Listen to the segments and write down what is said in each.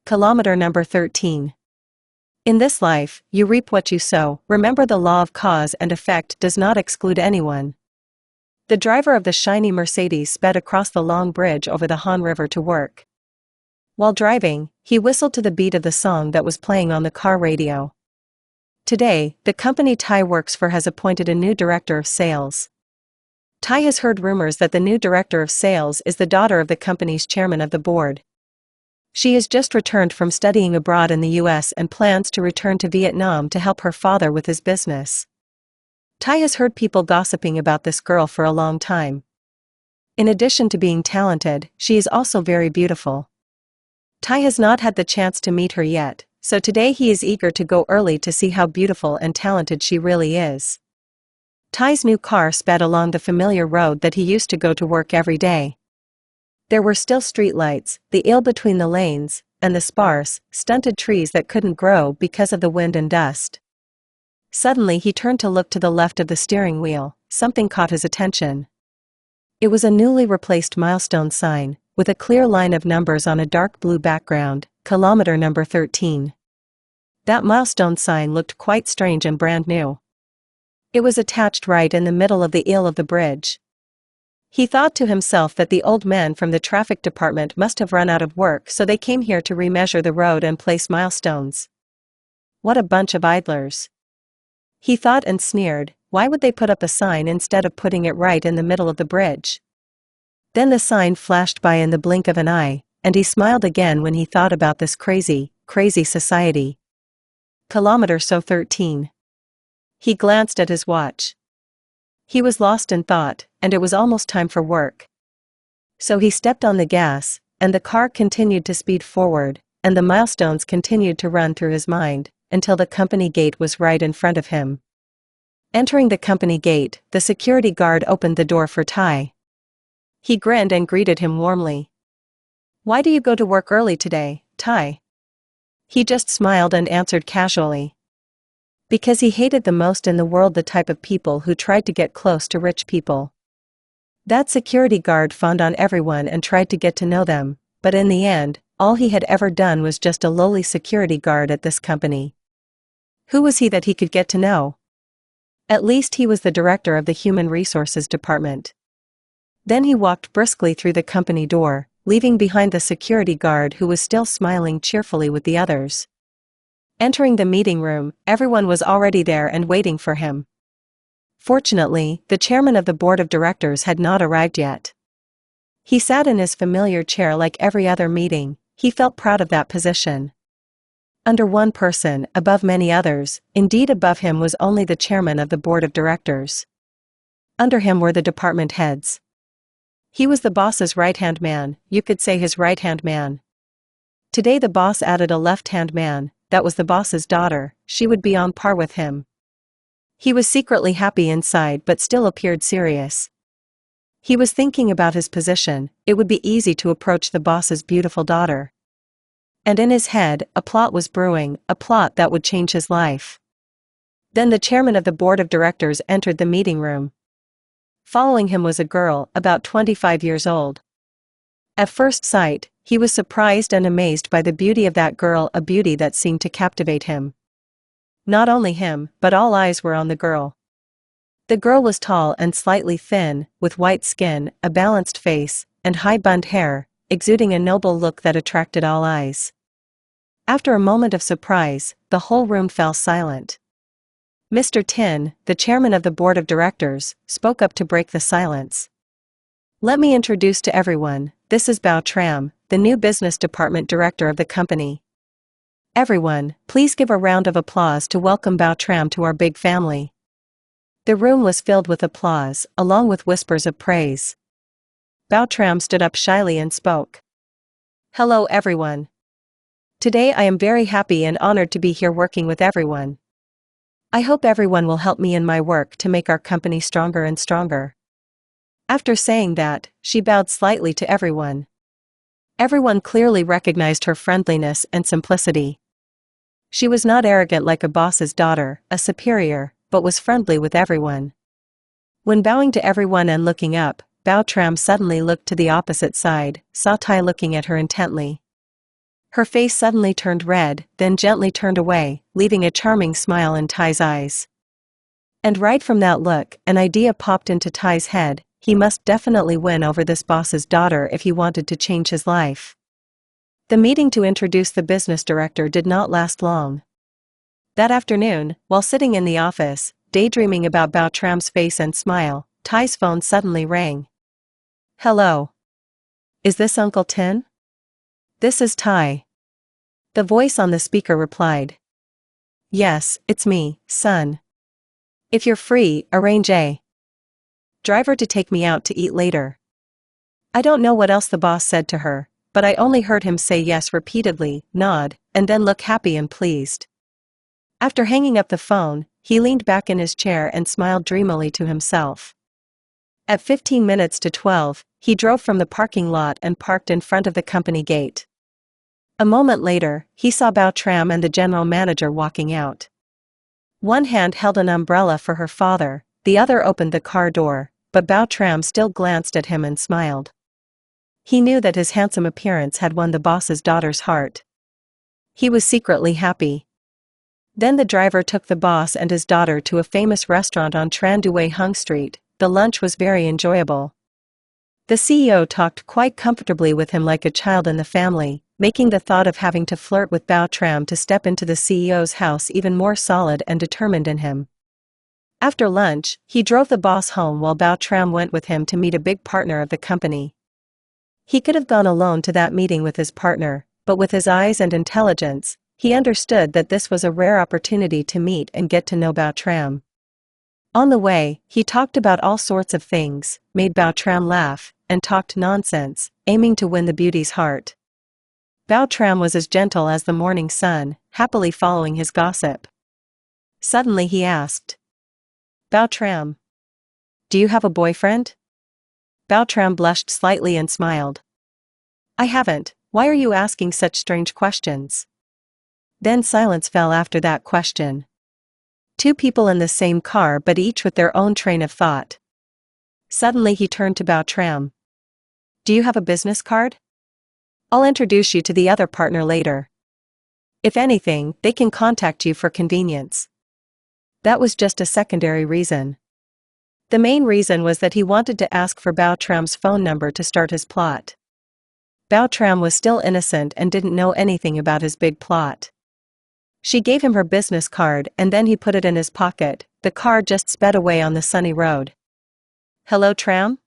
Kilometer number 13. In this life, you reap what you sow. Remember, the law of cause and effect does not exclude anyone. The driver of the shiny Mercedes sped across the long bridge over the Han River to work. While driving, he whistled to the beat of the song that was playing on the car radio. Today, the company Ty works for has appointed a new director of sales. Ty has heard rumors that the new director of sales is the daughter of the company's chairman of the board. She has just returned from studying abroad in the US and plans to return to Vietnam to help her father with his business. Ty has heard people gossiping about this girl for a long time. In addition to being talented, she is also very beautiful. Ty has not had the chance to meet her yet, so today he is eager to go early to see how beautiful and talented she really is. Ty's new car sped along the familiar road that he used to go to work every day. There were still streetlights, the aisle between the lanes, and the sparse, stunted trees that couldn't grow because of the wind and dust. Suddenly he turned to look to the left of the steering wheel. Something caught his attention. It was a newly replaced milestone sign, with a clear line of numbers on a dark blue background, kilometer number 13. That milestone sign looked quite strange and brand new. It was attached right in the middle of the aisle of the bridge. He thought to himself that the old men from the traffic department must have run out of work, so they came here to remeasure the road and place milestones. What a bunch of idlers. He thought and sneered, why would they put up a sign instead of putting it right in the middle of the bridge? Then the sign flashed by in the blink of an eye, and he smiled again when he thought about this crazy society. Kilometer so 13. He glanced at his watch. He was lost in thought, and it was almost time for work. So he stepped on the gas, and the car continued to speed forward, and the milestones continued to run through his mind, until the company gate was right in front of him. Entering the company gate, the security guard opened the door for Ty. He grinned and greeted him warmly. "Why do you go to work early today, Ty?" He just smiled and answered casually. Because he hated the most in the world the type of people who tried to get close to rich people. That security guard fawned on everyone and tried to get to know them, but in the end, all he had ever done was just a lowly security guard at this company. Who was he that he could get to know? At least he was the director of the Human Resources Department. Then he walked briskly through the company door, leaving behind the security guard who was still smiling cheerfully with the others. Entering the meeting room, everyone was already there and waiting for him. Fortunately, the chairman of the board of directors had not arrived yet. He sat in his familiar chair like every other meeting. He felt proud of that position. Under one person, above many others, indeed above him was only the chairman of the board of directors. Under him were the department heads. He was the boss's right-hand man, you could say his right-hand man. Today the boss added a left-hand man. That was the boss's daughter. She would be on par with him. He was secretly happy inside but still appeared serious. He was thinking about his position. It would be easy to approach the boss's beautiful daughter. And in his head, a plot was brewing, a plot that would change his life. Then the chairman of the board of directors entered the meeting room. Following him was a girl, about 25 years old. At first sight, he was surprised and amazed by the beauty of that girl, a beauty that seemed to captivate him. Not only him, but all eyes were on the girl. The girl was tall and slightly thin, with white skin, a balanced face, and high-bunned hair, exuding a noble look that attracted all eyes. After a moment of surprise, the whole room fell silent. Mr. Tin, the chairman of the board of directors, spoke up to break the silence. "Let me introduce to everyone, this is Bao Tram, the new business department director of the company. Everyone, please give a round of applause to welcome Bao Tram to our big family." The room was filled with applause, along with whispers of praise. Bao Tram stood up shyly and spoke. "Hello everyone. Today I am very happy and honored to be here working with everyone. I hope everyone will help me in my work to make our company stronger and stronger." After saying that, she bowed slightly to everyone. Everyone clearly recognized her friendliness and simplicity. She was not arrogant like a boss's daughter, a superior, but was friendly with everyone. When bowing to everyone and looking up, Bao Tram suddenly looked to the opposite side, saw Tai looking at her intently. Her face suddenly turned red, then gently turned away, leaving a charming smile in Ty's eyes. And right from that look, an idea popped into Ty's head: he must definitely win over this boss's daughter if he wanted to change his life. The meeting to introduce the business director did not last long. That afternoon, while sitting in the office, daydreaming about Bao Tram's face and smile, Ty's phone suddenly rang. "Hello. Is this Uncle Tin?" "This is Ty." The voice on the speaker replied. "Yes, it's me, son. If you're free, arrange a driver to take me out to eat later." I don't know what else the boss said to her, but I only heard him say yes repeatedly, nod, and then look happy and pleased. After hanging up the phone, he leaned back in his chair and smiled dreamily to himself. At 15 minutes to 12, he drove from the parking lot and parked in front of the company gate. A moment later, he saw Bao Tram and the general manager walking out. One hand held an umbrella for her father, the other opened the car door, but Bao Tram still glanced at him and smiled. He knew that his handsome appearance had won the boss's daughter's heart. He was secretly happy. Then the driver took the boss and his daughter to a famous restaurant on Tran Due Hung Street. The lunch was very enjoyable. The CEO talked quite comfortably with him like a child in the family, making the thought of having to flirt with Bao Tram to step into the CEO's house even more solid and determined in him. After lunch, he drove the boss home while Bao Tram went with him to meet a big partner of the company. He could have gone alone to that meeting with his partner, but with his eyes and intelligence, he understood that this was a rare opportunity to meet and get to know Bao Tram. On the way, he talked about all sorts of things, made Bao Tram laugh, and talked nonsense, aiming to win the beauty's heart. Bao Tram was as gentle as the morning sun, happily following his gossip. Suddenly he asked, "Bao Tram, do you have a boyfriend?" Bao Tram blushed slightly and smiled. "I haven't. Why are you asking such strange questions?" Then silence fell after that question. Two people in the same car but each with their own train of thought. Suddenly he turned to Bao Tram. "Do you have a business card? I'll introduce you to the other partner later. If anything, they can contact you for convenience." That was just a secondary reason. The main reason was that he wanted to ask for Bao Tram's phone number to start his plot. Bao Tram was still innocent and didn't know anything about his big plot. She gave him her business card and then he put it in his pocket. The car just sped away on the sunny road. "Hello, Tram?"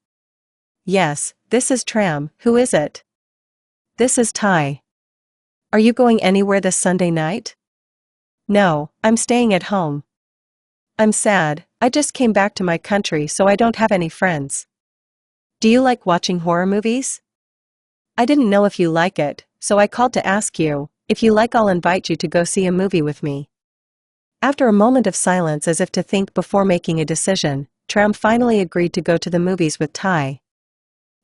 "Yes, this is Tram. Who is it?" "This is Ty." "Are you going anywhere this Sunday night?" "No, I'm staying at home. I'm sad, I just came back to my country so I don't have any friends." "Do you like watching horror movies?" "I didn't know if you like it, so I called to ask you. If you like, I'll invite you to go see a movie with me." After a moment of silence as if to think before making a decision, Tram finally agreed to go to the movies with Ty.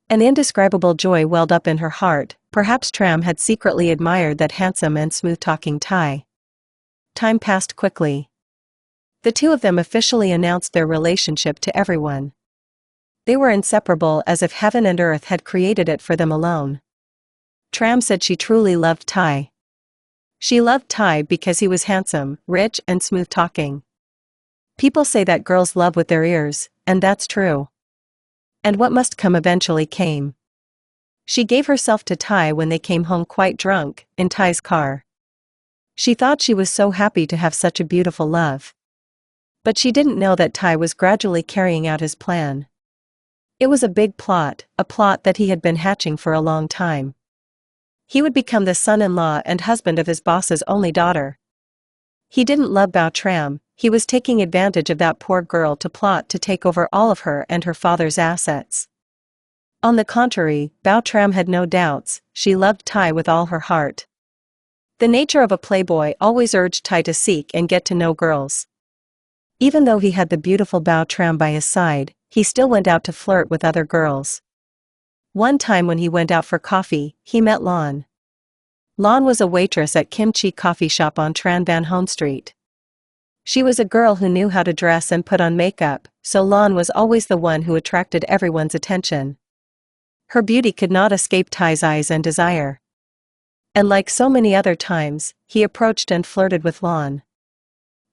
An indescribable joy welled up in her heart. Perhaps Tram had secretly admired that handsome and smooth-talking Ty. Time passed quickly. The two of them officially announced their relationship to everyone. They were inseparable, as if heaven and earth had created it for them alone. Tram said she truly loved Ty. She loved Ty because he was handsome, rich, and smooth-talking. People say that girls love with their ears, and that's true. And what must come eventually came. She gave herself to Ty when they came home quite drunk, in Ty's car. She thought she was so happy to have such a beautiful love. But she didn't know that Ty was gradually carrying out his plan. It was a big plot, a plot that he had been hatching for a long time. He would become the son-in-law and husband of his boss's only daughter. He didn't love Bao Tram, he was taking advantage of that poor girl to plot to take over all of her and her father's assets. On the contrary, Bao Tram had no doubts, she loved Ty with all her heart. The nature of a playboy always urged Ty to seek and get to know girls. Even though he had the beautiful Bao Tram by his side, he still went out to flirt with other girls. One time when he went out for coffee, he met Lon. Lon was a waitress at Kimchi Coffee Shop on Tran Van Hoen Street. She was a girl who knew how to dress and put on makeup, so Lon was always the one who attracted everyone's attention. Her beauty could not escape Ty's eyes and desire. And like so many other times, he approached and flirted with Lon.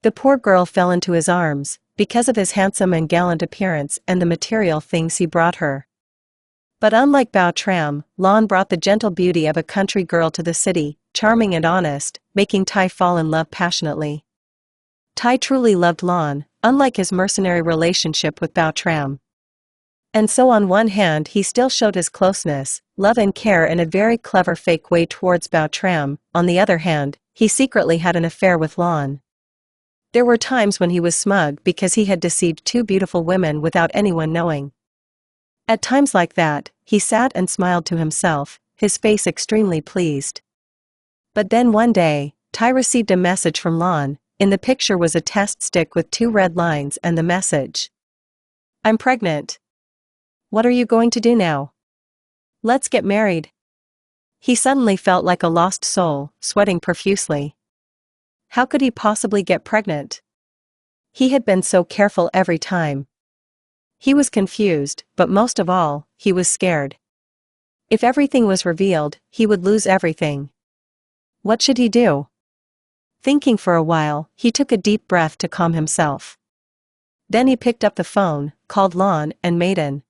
The poor girl fell into his arms, because of his handsome and gallant appearance and the material things he brought her. But unlike Bao Tram, Lon brought the gentle beauty of a country girl to the city, charming and honest, making Tai fall in love passionately. Tai truly loved Lon, unlike his mercenary relationship with Bao Tram. And so on one hand he still showed his closeness, love and care in a very clever fake way towards Bao Tram, on the other hand, he secretly had an affair with Lon. There were times when he was smug because he had deceived two beautiful women without anyone knowing. At times like that, he sat and smiled to himself, his face extremely pleased. But then one day, Tai received a message from Lon. In the picture was a test stick with 2 red lines and the message: "I'm pregnant. What are you going to do now? Let's get married." He suddenly felt like a lost soul, sweating profusely. How could he possibly get pregnant? He had been so careful every time. He was confused, but most of all, he was scared. If everything was revealed, he would lose everything. What should he do? Thinking for a while, he took a deep breath to calm himself. Then he picked up the phone, called Lon, and made an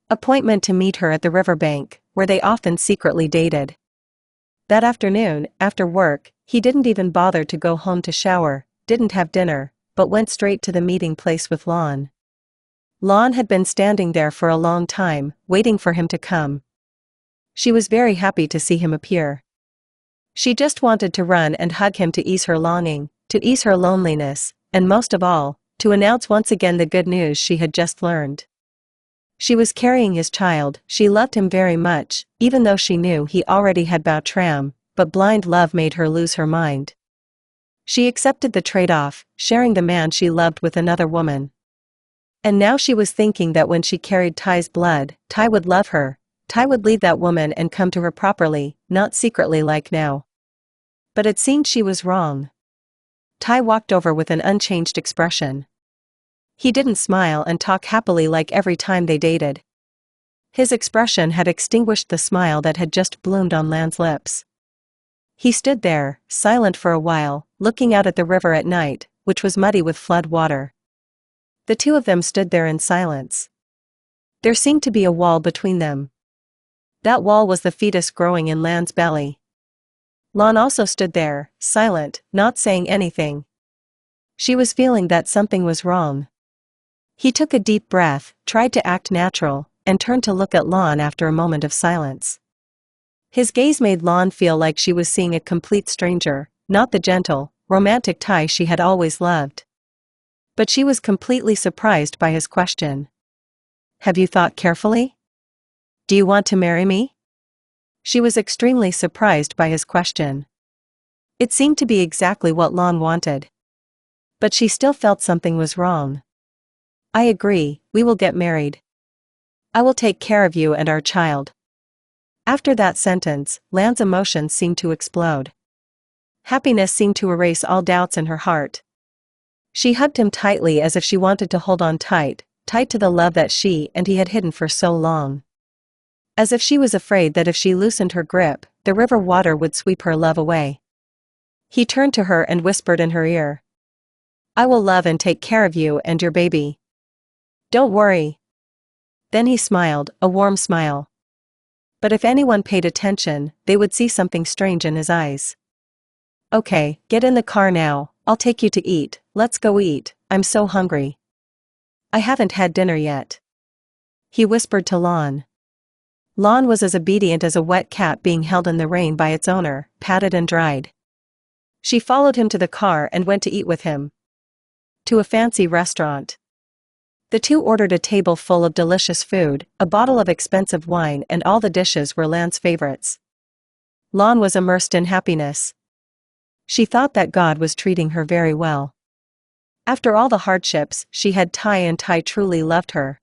appointment to meet her at the riverbank, where they often secretly dated. That afternoon, after work, he didn't even bother to go home to shower, didn't have dinner, but went straight to the meeting place with Lon. Lon had been standing there for a long time, waiting for him to come. She was very happy to see him appear. She just wanted to run and hug him to ease her longing, to ease her loneliness, and most of all, to announce once again the good news she had just learned. She was carrying his child. She loved him very much, even though she knew he already had Bao Tram, but blind love made her lose her mind. She accepted the trade-off, sharing the man she loved with another woman. And now she was thinking that when she carried Tai's blood, Tai would love her. Tai would leave that woman and come to her properly, not secretly like now. But it seemed she was wrong. Tai walked over with an unchanged expression. He didn't smile and talk happily like every time they dated. His expression had extinguished the smile that had just bloomed on Lan's lips. He stood there, silent for a while, looking out at the river at night, which was muddy with flood water. The two of them stood there in silence. There seemed to be a wall between them. That wall was the fetus growing in Lan's belly. Lon also stood there, silent, not saying anything. She was feeling that something was wrong. He took a deep breath, tried to act natural, and turned to look at Lon after a moment of silence. His gaze made Lon feel like she was seeing a complete stranger, not the gentle, romantic Tai she had always loved. But she was completely surprised by his question. "Have you thought carefully? Do you want to marry me?" She was extremely surprised by his question. It seemed to be exactly what Lon wanted. But she still felt something was wrong. "I agree, we will get married. I will take care of you and our child." After that sentence, Lan's emotions seemed to explode. Happiness seemed to erase all doubts in her heart. She hugged him tightly as if she wanted to hold on tight, tight to the love that she and he had hidden for so long. As if she was afraid that if she loosened her grip, the river water would sweep her love away. He turned to her and whispered in her ear, "I will love and take care of you and your baby. Don't worry." Then he smiled, a warm smile. But if anyone paid attention, they would see something strange in his eyes. "Okay, get in the car now, I'll take you to eat, let's go eat, I'm so hungry. I haven't had dinner yet," he whispered to Lon. Lon was as obedient as a wet cat being held in the rain by its owner, patted and dried. She followed him to the car and went to eat with him. To a fancy restaurant. The two ordered a table full of delicious food, a bottle of expensive wine, and all the dishes were Lan's favorites. Lon was immersed in happiness. She thought that God was treating her very well. After all the hardships, she had Tai and Tai truly loved her.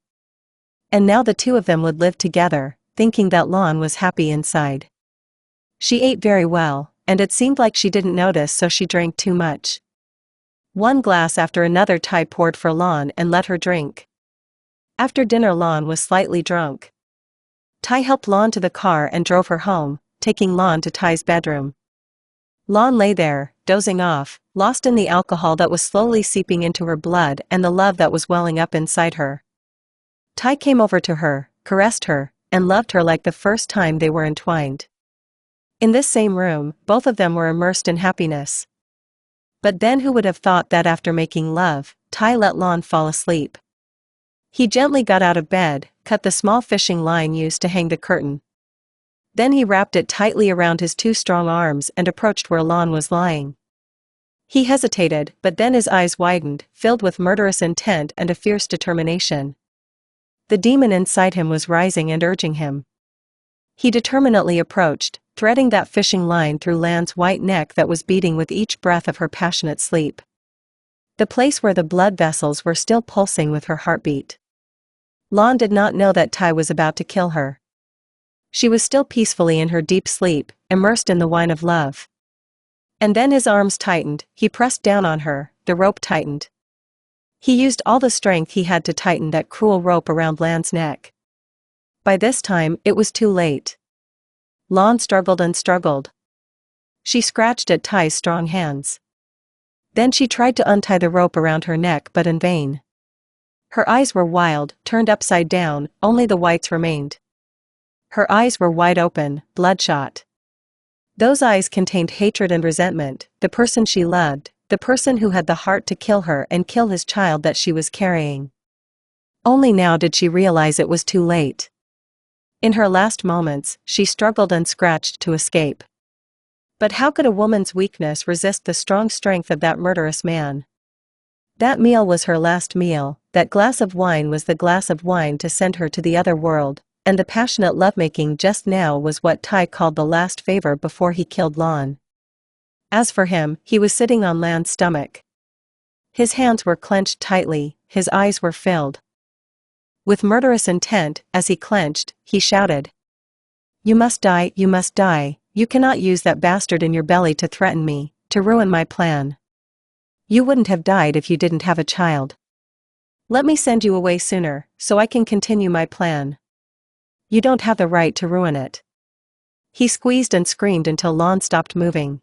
And now the two of them would live together, thinking that Lon was happy inside. She ate very well, and it seemed like she didn't notice, so she drank too much. One glass after another Tai poured for Lon and let her drink. After dinner Lon was slightly drunk. Tai helped Lon to the car and drove her home, taking Lon to Ty's bedroom. Lon lay there, dozing off, lost in the alcohol that was slowly seeping into her blood and the love that was welling up inside her. Ty came over to her, caressed her, and loved her like the first time they were entwined. In this same room, both of them were immersed in happiness. But then who would have thought that after making love, Ty let Lon fall asleep? He gently got out of bed, cut the small fishing line used to hang the curtain. Then he wrapped it tightly around his two strong arms and approached where Lon was lying. He hesitated, but then his eyes widened, filled with murderous intent and a fierce determination. The demon inside him was rising and urging him. He determinedly approached, threading that fishing line through Lan's white neck that was beating with each breath of her passionate sleep. The place where the blood vessels were still pulsing with her heartbeat. Lon did not know that Ty was about to kill her. She was still peacefully in her deep sleep, immersed in the wine of love. And then his arms tightened, he pressed down on her, the rope tightened. He used all the strength he had to tighten that cruel rope around Lan's neck. By this time, it was too late. Lon struggled and struggled. She scratched at Ty's strong hands. Then she tried to untie the rope around her neck but in vain. Her eyes were wild, turned upside down, only the whites remained. Her eyes were wide open, bloodshot. Those eyes contained hatred and resentment, the person she loved, the person who had the heart to kill her and kill his child that she was carrying. Only now did she realize it was too late. In her last moments, she struggled and scratched to escape. But how could a woman's weakness resist the strong strength of that murderous man? That meal was her last meal, that glass of wine was the glass of wine to send her to the other world, and the passionate lovemaking just now was what Ty called the last favor before he killed Lon. As for him, he was sitting on Lan's stomach. His hands were clenched tightly, his eyes were filled with murderous intent. As he clenched, he shouted, "You must die, you must die, you cannot use that bastard in your belly to threaten me, to ruin my plan. You wouldn't have died if you didn't have a child. Let me send you away sooner, so I can continue my plan. You don't have the right to ruin it." He squeezed and screamed until Lon stopped moving.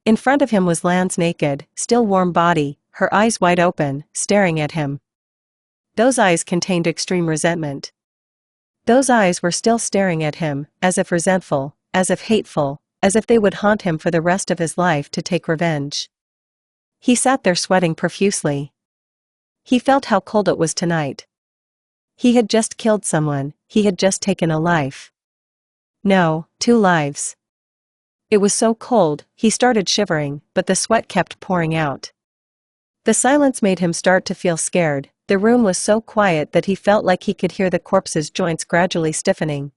In front of him was Lan's naked, still warm body, her eyes wide open, staring at him. Those eyes contained extreme resentment. Those eyes were still staring at him, as if resentful, as if hateful, as if they would haunt him for the rest of his life to take revenge. He sat there sweating profusely. He felt how cold it was tonight. He had just killed someone, he had just taken a life. No, 2 lives. It was so cold, he started shivering, but the sweat kept pouring out. The silence made him start to feel scared. The room was so quiet that he felt like he could hear the corpse's joints gradually stiffening.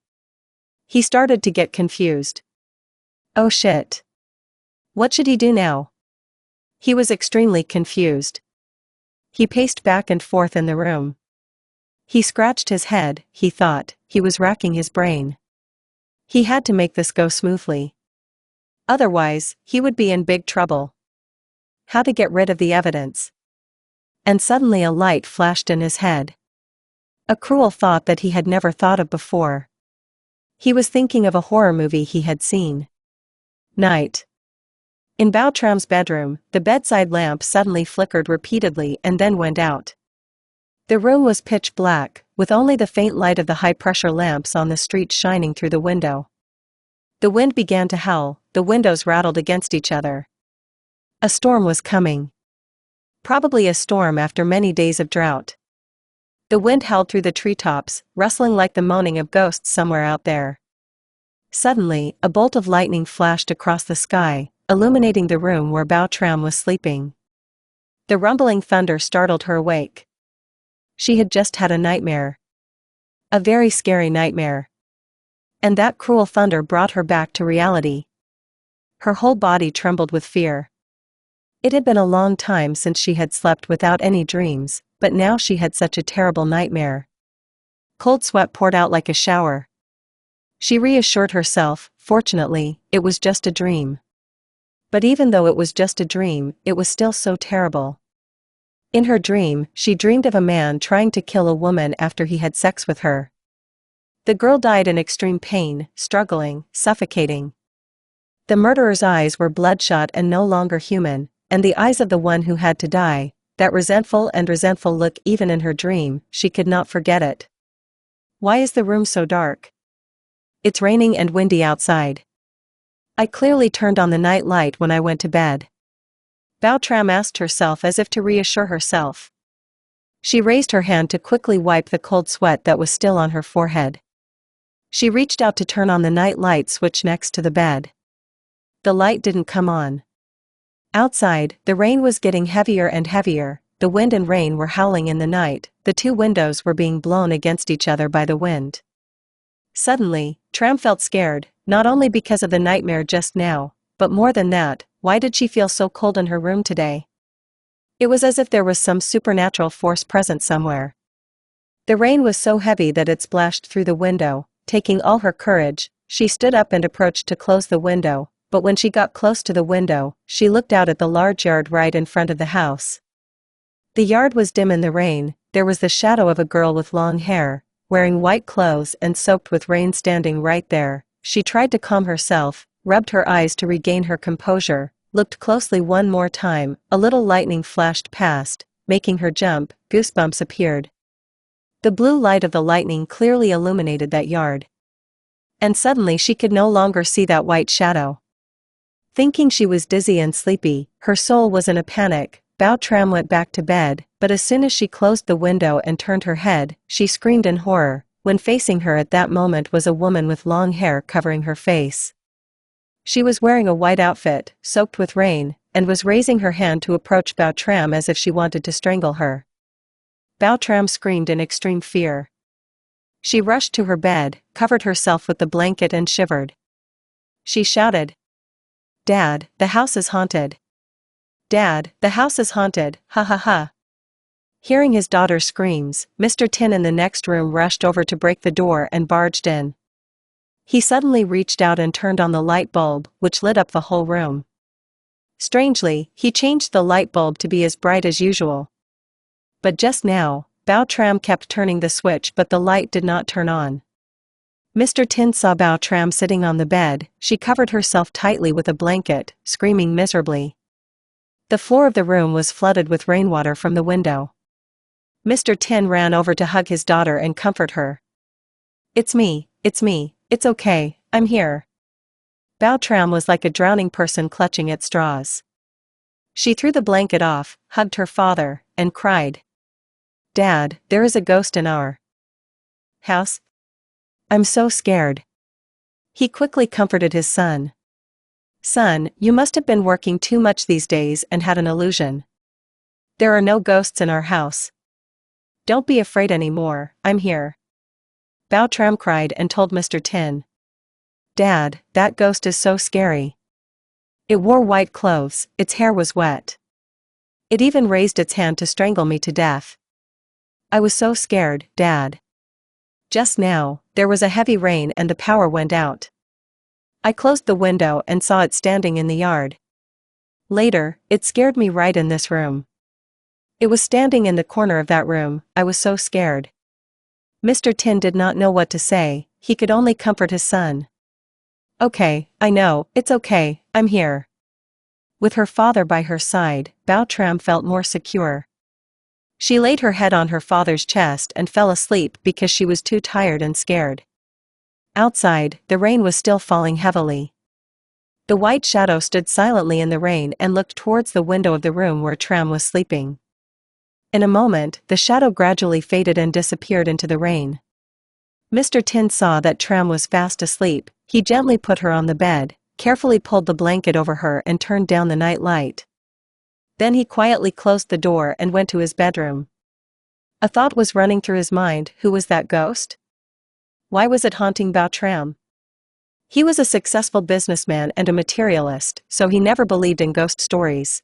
He started to get confused. Oh shit. What should he do now? He was extremely confused. He paced back and forth in the room. He scratched his head, he thought, he was racking his brain. He had to make this go smoothly. Otherwise, he would be in big trouble. How to get rid of the evidence? And suddenly a light flashed in his head. A cruel thought that he had never thought of before. He was thinking of a horror movie he had seen. Night. In Bautram's bedroom, the bedside lamp suddenly flickered repeatedly and then went out. The room was pitch black, with only the faint light of the high-pressure lamps on the street shining through the window. The wind began to howl, the windows rattled against each other. A storm was coming. Probably a storm after many days of drought. The wind howled through the treetops, rustling like the moaning of ghosts somewhere out there. Suddenly, a bolt of lightning flashed across the sky, illuminating the room where Bautram was sleeping. The rumbling thunder startled her awake. She had just had a nightmare. A very scary nightmare. And that cruel thunder brought her back to reality. Her whole body trembled with fear. It had been a long time since she had slept without any dreams, but now she had such a terrible nightmare. Cold sweat poured out like a shower. She reassured herself, fortunately, it was just a dream. But even though it was just a dream, it was still so terrible. In her dream, she dreamed of a man trying to kill a woman after he had sex with her. The girl died in extreme pain, struggling, suffocating. The murderer's eyes were bloodshot and no longer human, and the eyes of the one who had to die, that resentful look even in her dream, she could not forget it. Why is the room so dark? It's raining and windy outside. I clearly turned on the night light when I went to bed. Bao Tram asked herself as if to reassure herself. She raised her hand to quickly wipe the cold sweat that was still on her forehead. She reached out to turn on the night light switch next to the bed. The light didn't come on. Outside, the rain was getting heavier and heavier, the wind and rain were howling in the night, the two windows were being blown against each other by the wind. Suddenly, Tram felt scared, not only because of the nightmare just now, but more than that, why did she feel so cold in her room today? It was as if there was some supernatural force present somewhere. The rain was so heavy that it splashed through the window. Taking all her courage, she stood up and approached to close the window, but when she got close to the window, she looked out at the large yard right in front of the house. The yard was dim in the rain, there was the shadow of a girl with long hair, wearing white clothes and soaked with rain standing right there. She tried to calm herself, rubbed her eyes to regain her composure, looked closely one more time, a little lightning flashed past, making her jump, goosebumps appeared. The blue light of the lightning clearly illuminated that yard. And suddenly she could no longer see that white shadow. Thinking she was dizzy and sleepy, her soul was in a panic. Bao Tram went back to bed, but as soon as she closed the window and turned her head, she screamed in horror, when facing her at that moment was a woman with long hair covering her face. She was wearing a white outfit, soaked with rain, and was raising her hand to approach Bao Tram as if she wanted to strangle her. Bao Tram screamed in extreme fear. She rushed to her bed, covered herself with the blanket and shivered. She shouted, "Dad, the house is haunted. Dad, the house is haunted, ha ha ha." Hearing his daughter's screams, Mr. Tin in the next room rushed over to break the door and barged in. He suddenly reached out and turned on the light bulb, which lit up the whole room. Strangely, he changed the light bulb to be as bright as usual. But just now, Bao Tram kept turning the switch but the light did not turn on. Mr. Tin saw Bao Tram sitting on the bed, she covered herself tightly with a blanket, screaming miserably. The floor of the room was flooded with rainwater from the window. Mr. Tin ran over to hug his daughter and comfort her. It's me, it's okay, I'm here." Bao Tram was like a drowning person clutching at straws. She threw the blanket off, hugged her father, and cried, "Dad, there is a ghost in our house. I'm so scared." He quickly comforted his son. "Son, you must have been working too much these days and had an illusion. There are no ghosts in our house. Don't be afraid anymore, I'm here." Bao Tram cried and told Mr. Tin. "Dad, that ghost is so scary. It wore white clothes, its hair was wet. It even raised its hand to strangle me to death. I was so scared, Dad. Just now, there was a heavy rain and the power went out. I closed the window and saw it standing in the yard. Later, it scared me right in this room. It was standing in the corner of that room, I was so scared." Mr. Tin did not know what to say, he could only comfort his son. "Okay, I know, it's okay, I'm here." With her father by her side, Bao Tram felt more secure. She laid her head on her father's chest and fell asleep because she was too tired and scared. Outside, the rain was still falling heavily. The white shadow stood silently in the rain and looked towards the window of the room where Tram was sleeping. In a moment, the shadow gradually faded and disappeared into the rain. Mr. Tin saw that Tram was fast asleep, he gently put her on the bed, carefully pulled the blanket over her and turned down the night light. Then he quietly closed the door and went to his bedroom. A thought was running through his mind, who was that ghost? Why was it haunting Bao Tram? He was a successful businessman and a materialist, so he never believed in ghost stories.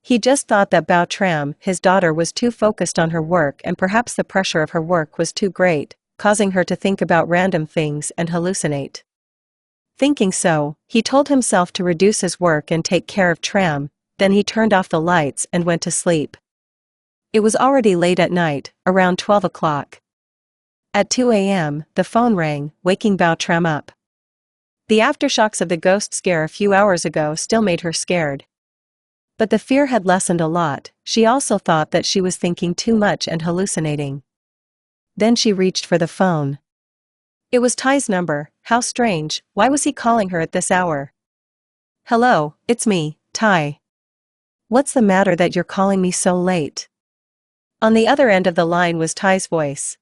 He just thought that Bao Tram, his daughter, was too focused on her work and perhaps the pressure of her work was too great, causing her to think about random things and hallucinate. Thinking so, he told himself to reduce his work and take care of Tram, then he turned off the lights and went to sleep. It was already late at night, around 12 o'clock. At 2 a.m., the phone rang, waking Bao Tram up. The aftershocks of the ghost scare a few hours ago still made her scared. But the fear had lessened a lot. She also thought that she was thinking too much and hallucinating. Then she reached for the phone. It was Ty's number. How strange, why was he calling her at this hour? Hello, it's me, Ty. What's the matter that you're calling me so late? On the other end of the line was Ty's voice.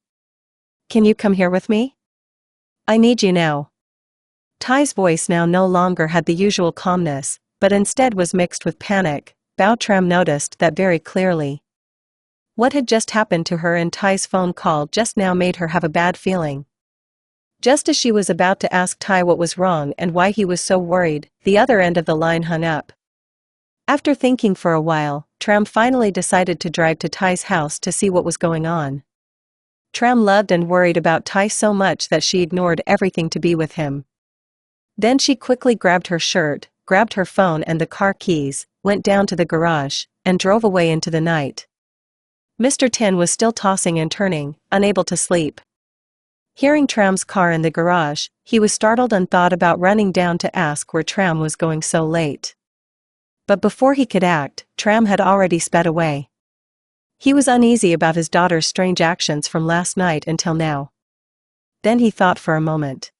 Can you come here with me? I need you now. Ty's voice now no longer had the usual calmness, but instead was mixed with panic. Bao Tram noticed that very clearly. What had just happened to her in Ty's phone call just now made her have a bad feeling. Just as she was about to ask Ty what was wrong and why he was so worried, the other end of the line hung up. After thinking for a while, Tram finally decided to drive to Ty's house to see what was going on. Tram loved and worried about Ty so much that she ignored everything to be with him. Then she quickly grabbed her shirt, grabbed her phone and the car keys, went down to the garage, and drove away into the night. Mr. Tin was still tossing and turning, unable to sleep. Hearing Tram's car in the garage, he was startled and thought about running down to ask where Tram was going so late. But before he could act, Tram had already sped away. He was uneasy about his daughter's strange actions from last night until now. Then he thought for a moment.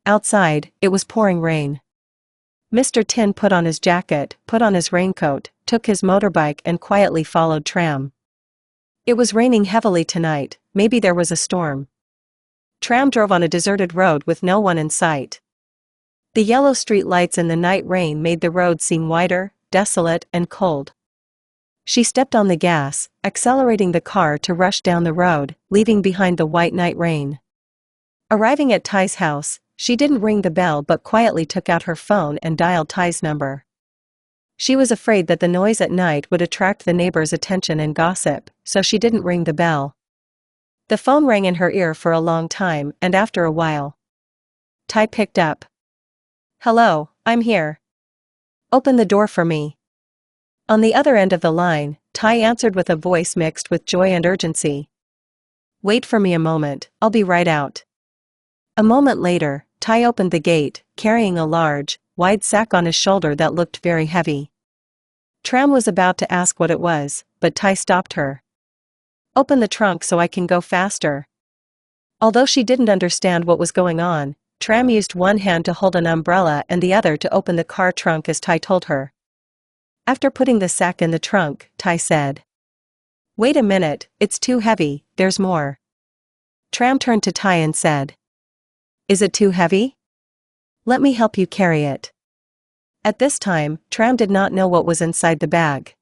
Outside, it was pouring rain. Mr. Tin put on his jacket, put on his raincoat, took his motorbike and quietly followed Tram. It was raining heavily tonight, maybe there was a storm. Tram drove on a deserted road with no one in sight. The yellow street lights in the night rain made the road seem wider, desolate and cold. She stepped on the gas, accelerating the car to rush down the road, leaving behind the white night rain. Arriving at Ty's house, she didn't ring the bell but quietly took out her phone and dialed Ty's number. She was afraid that the noise at night would attract the neighbors' attention and gossip, so she didn't ring the bell. The phone rang in her ear for a long time and after a while, Ty picked up. Hello, I'm here. Open the door for me. On the other end of the line, Ty answered with a voice mixed with joy and urgency. Wait for me a moment, I'll be right out. A moment later, Ty opened the gate, carrying a large, wide sack on his shoulder that looked very heavy. Tram was about to ask what it was, but Ty stopped her. Open the trunk so I can go faster. Although she didn't understand what was going on, Tram used one hand to hold an umbrella and the other to open the car trunk as Ty told her. After putting the sack in the trunk, Ty said, Wait a minute, it's too heavy, there's more. Tram turned to Ty and said, Is it too heavy? Let me help you carry it. At this time, Tram did not know what was inside the bag.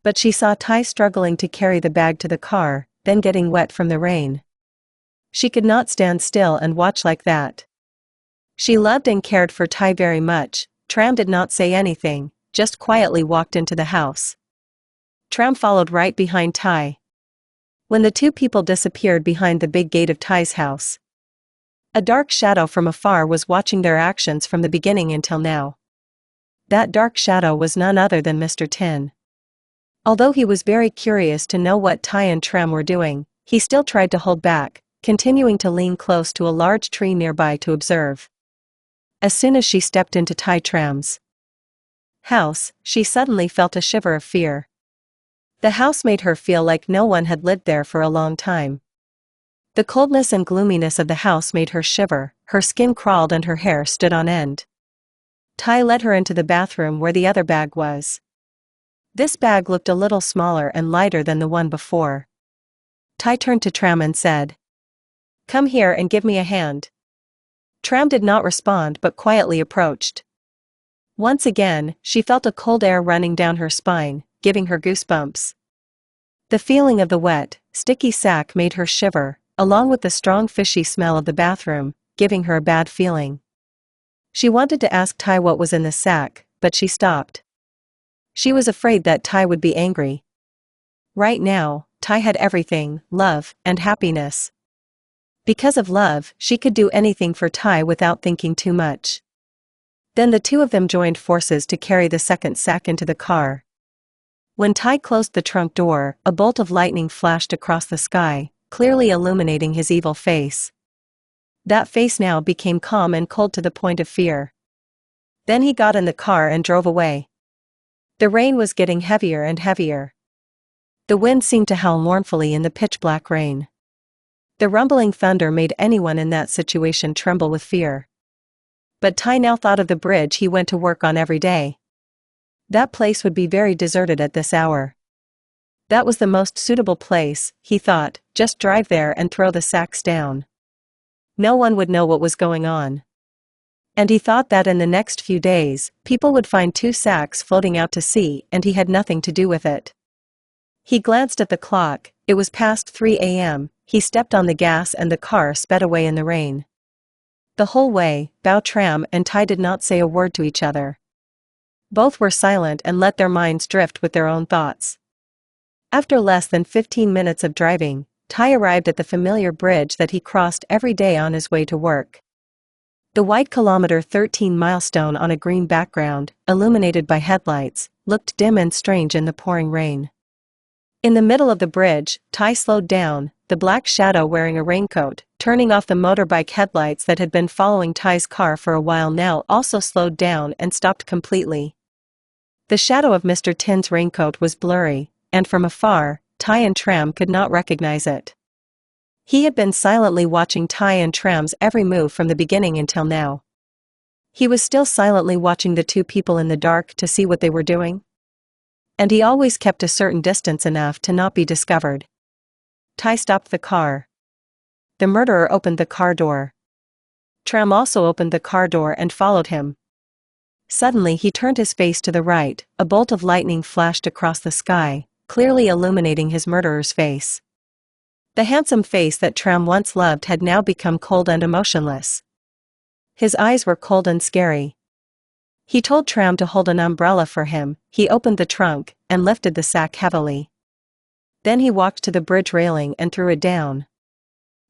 But she saw Ty struggling to carry the bag to the car, then getting wet from the rain. She could not stand still and watch like that. She loved and cared for Ty very much. Tram did not say anything, just quietly walked into the house. Tram followed right behind Ty. When the two people disappeared behind the big gate of Ty's house, a dark shadow from afar was watching their actions from the beginning until now. That dark shadow was none other than Mr. Tin. Although he was very curious to know what Ty and Tram were doing, he still tried to hold back, continuing to lean close to a large tree nearby to observe. As soon as she stepped into Tram's house, she suddenly felt a shiver of fear. The house made her feel like no one had lived there for a long time. The coldness and gloominess of the house made her shiver, her skin crawled and her hair stood on end. Ty led her into the bathroom where the other bag was. This bag looked a little smaller and lighter than the one before. Ty turned to Tram and said, Come here and give me a hand. Tram did not respond but quietly approached. Once again, she felt a cold air running down her spine, giving her goosebumps. The feeling of the wet, sticky sack made her shiver, along with the strong fishy smell of the bathroom, giving her a bad feeling. She wanted to ask Ty what was in the sack, but she stopped. She was afraid that Ty would be angry. Right now, Ty had everything, love and happiness. Because of love, she could do anything for Ty without thinking too much. Then the two of them joined forces to carry the second sack into the car. When Ty closed the trunk door, a bolt of lightning flashed across the sky, clearly illuminating his evil face. That face now became calm and cold to the point of fear. Then he got in the car and drove away. The rain was getting heavier and heavier. The wind seemed to howl mournfully in the pitch-black rain. The rumbling thunder made anyone in that situation tremble with fear. But Ty now thought of the bridge he went to work on every day. That place would be very deserted at this hour. That was the most suitable place, he thought, just drive there and throw the sacks down. No one would know what was going on. And he thought that in the next few days, people would find 2 sacks floating out to sea and he had nothing to do with it. He glanced at the clock, it was past 3 a.m., he stepped on the gas and the car sped away in the rain. The whole way, Tram and Ty did not say a word to each other. Both were silent and let their minds drift with their own thoughts. After less than 15 minutes of driving, Ty arrived at the familiar bridge that he crossed every day on his way to work. The white Kilometer 13 milestone on a green background, illuminated by headlights, looked dim and strange in the pouring rain. In the middle of the bridge, Ty slowed down, the black shadow wearing a raincoat, turning off the motorbike headlights that had been following Ty's car for a while now also slowed down and stopped completely. The shadow of Mr. Tin's raincoat was blurry, and from afar, Ty and Tram could not recognize it. He had been silently watching Ty and Tram's every move from the beginning until now. He was still silently watching the 2 people in the dark to see what they were doing. And he always kept a certain distance enough to not be discovered. Ty stopped the car. The murderer opened the car door. Tram also opened the car door and followed him. Suddenly he turned his face to the right, a bolt of lightning flashed across the sky, clearly illuminating his murderer's face. The handsome face that Tram once loved had now become cold and emotionless. His eyes were cold and scary. He told Tram to hold an umbrella for him, he opened the trunk, and lifted the sack heavily. Then he walked to the bridge railing and threw it down.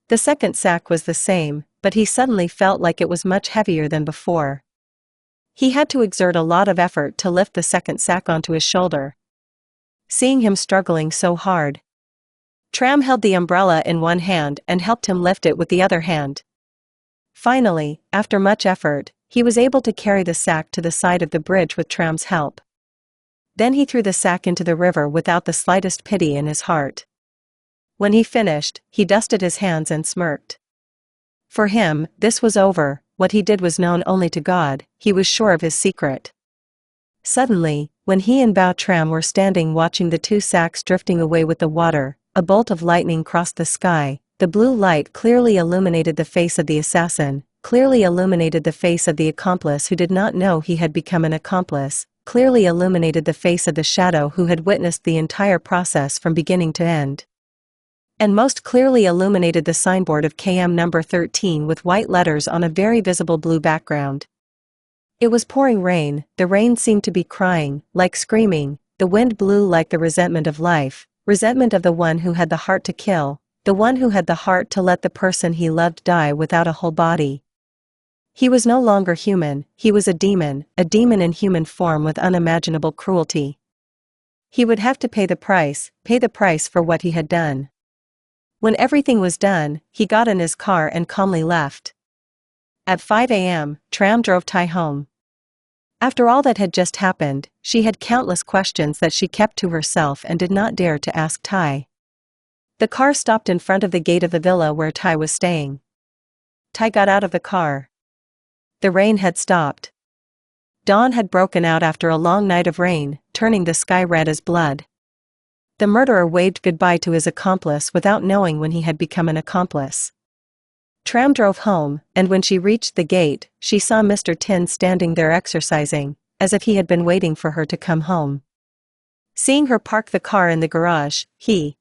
The second sack was the same, but he suddenly felt like it was much heavier than before. He had to exert a lot of effort to lift the second sack onto his shoulder. Seeing him struggling so hard, Tram held the umbrella in one hand and helped him lift it with the other hand. Finally, after much effort, he was able to carry the sack to the side of the bridge with Tram's help. Then he threw the sack into the river without the slightest pity in his heart. When he finished, he dusted his hands and smirked. For him, this was over, what he did was known only to God, he was sure of his secret. Suddenly, when he and Tram were standing watching the 2 sacks drifting away with the water, a bolt of lightning crossed the sky, the blue light clearly illuminated the face of the assassin, clearly illuminated the face of the accomplice who did not know he had become an accomplice, clearly illuminated the face of the shadow who had witnessed the entire process from beginning to end. And most clearly illuminated the signboard of KM number 13 with white letters on a very visible blue background. It was pouring rain, the rain seemed to be crying, like screaming, the wind blew like the resentment of life, resentment of the one who had the heart to kill, the one who had the heart to let the person he loved die without a whole body. He was no longer human, he was a demon in human form with unimaginable cruelty. He would have to pay the price for what he had done. When everything was done, he got in his car and calmly left. At 5 a.m., Tram drove Ty home. After all that had just happened, she had countless questions that she kept to herself and did not dare to ask Ty. The car stopped in front of the gate of the villa where Ty was staying. Ty got out of the car. The rain had stopped. Dawn had broken out after a long night of rain, turning the sky red as blood. The murderer waved goodbye to his accomplice without knowing when he had become an accomplice. Tram drove home, and when she reached the gate, she saw Mr. Tin standing there exercising, as if he had been waiting for her to come home. Seeing her park the car in the garage, he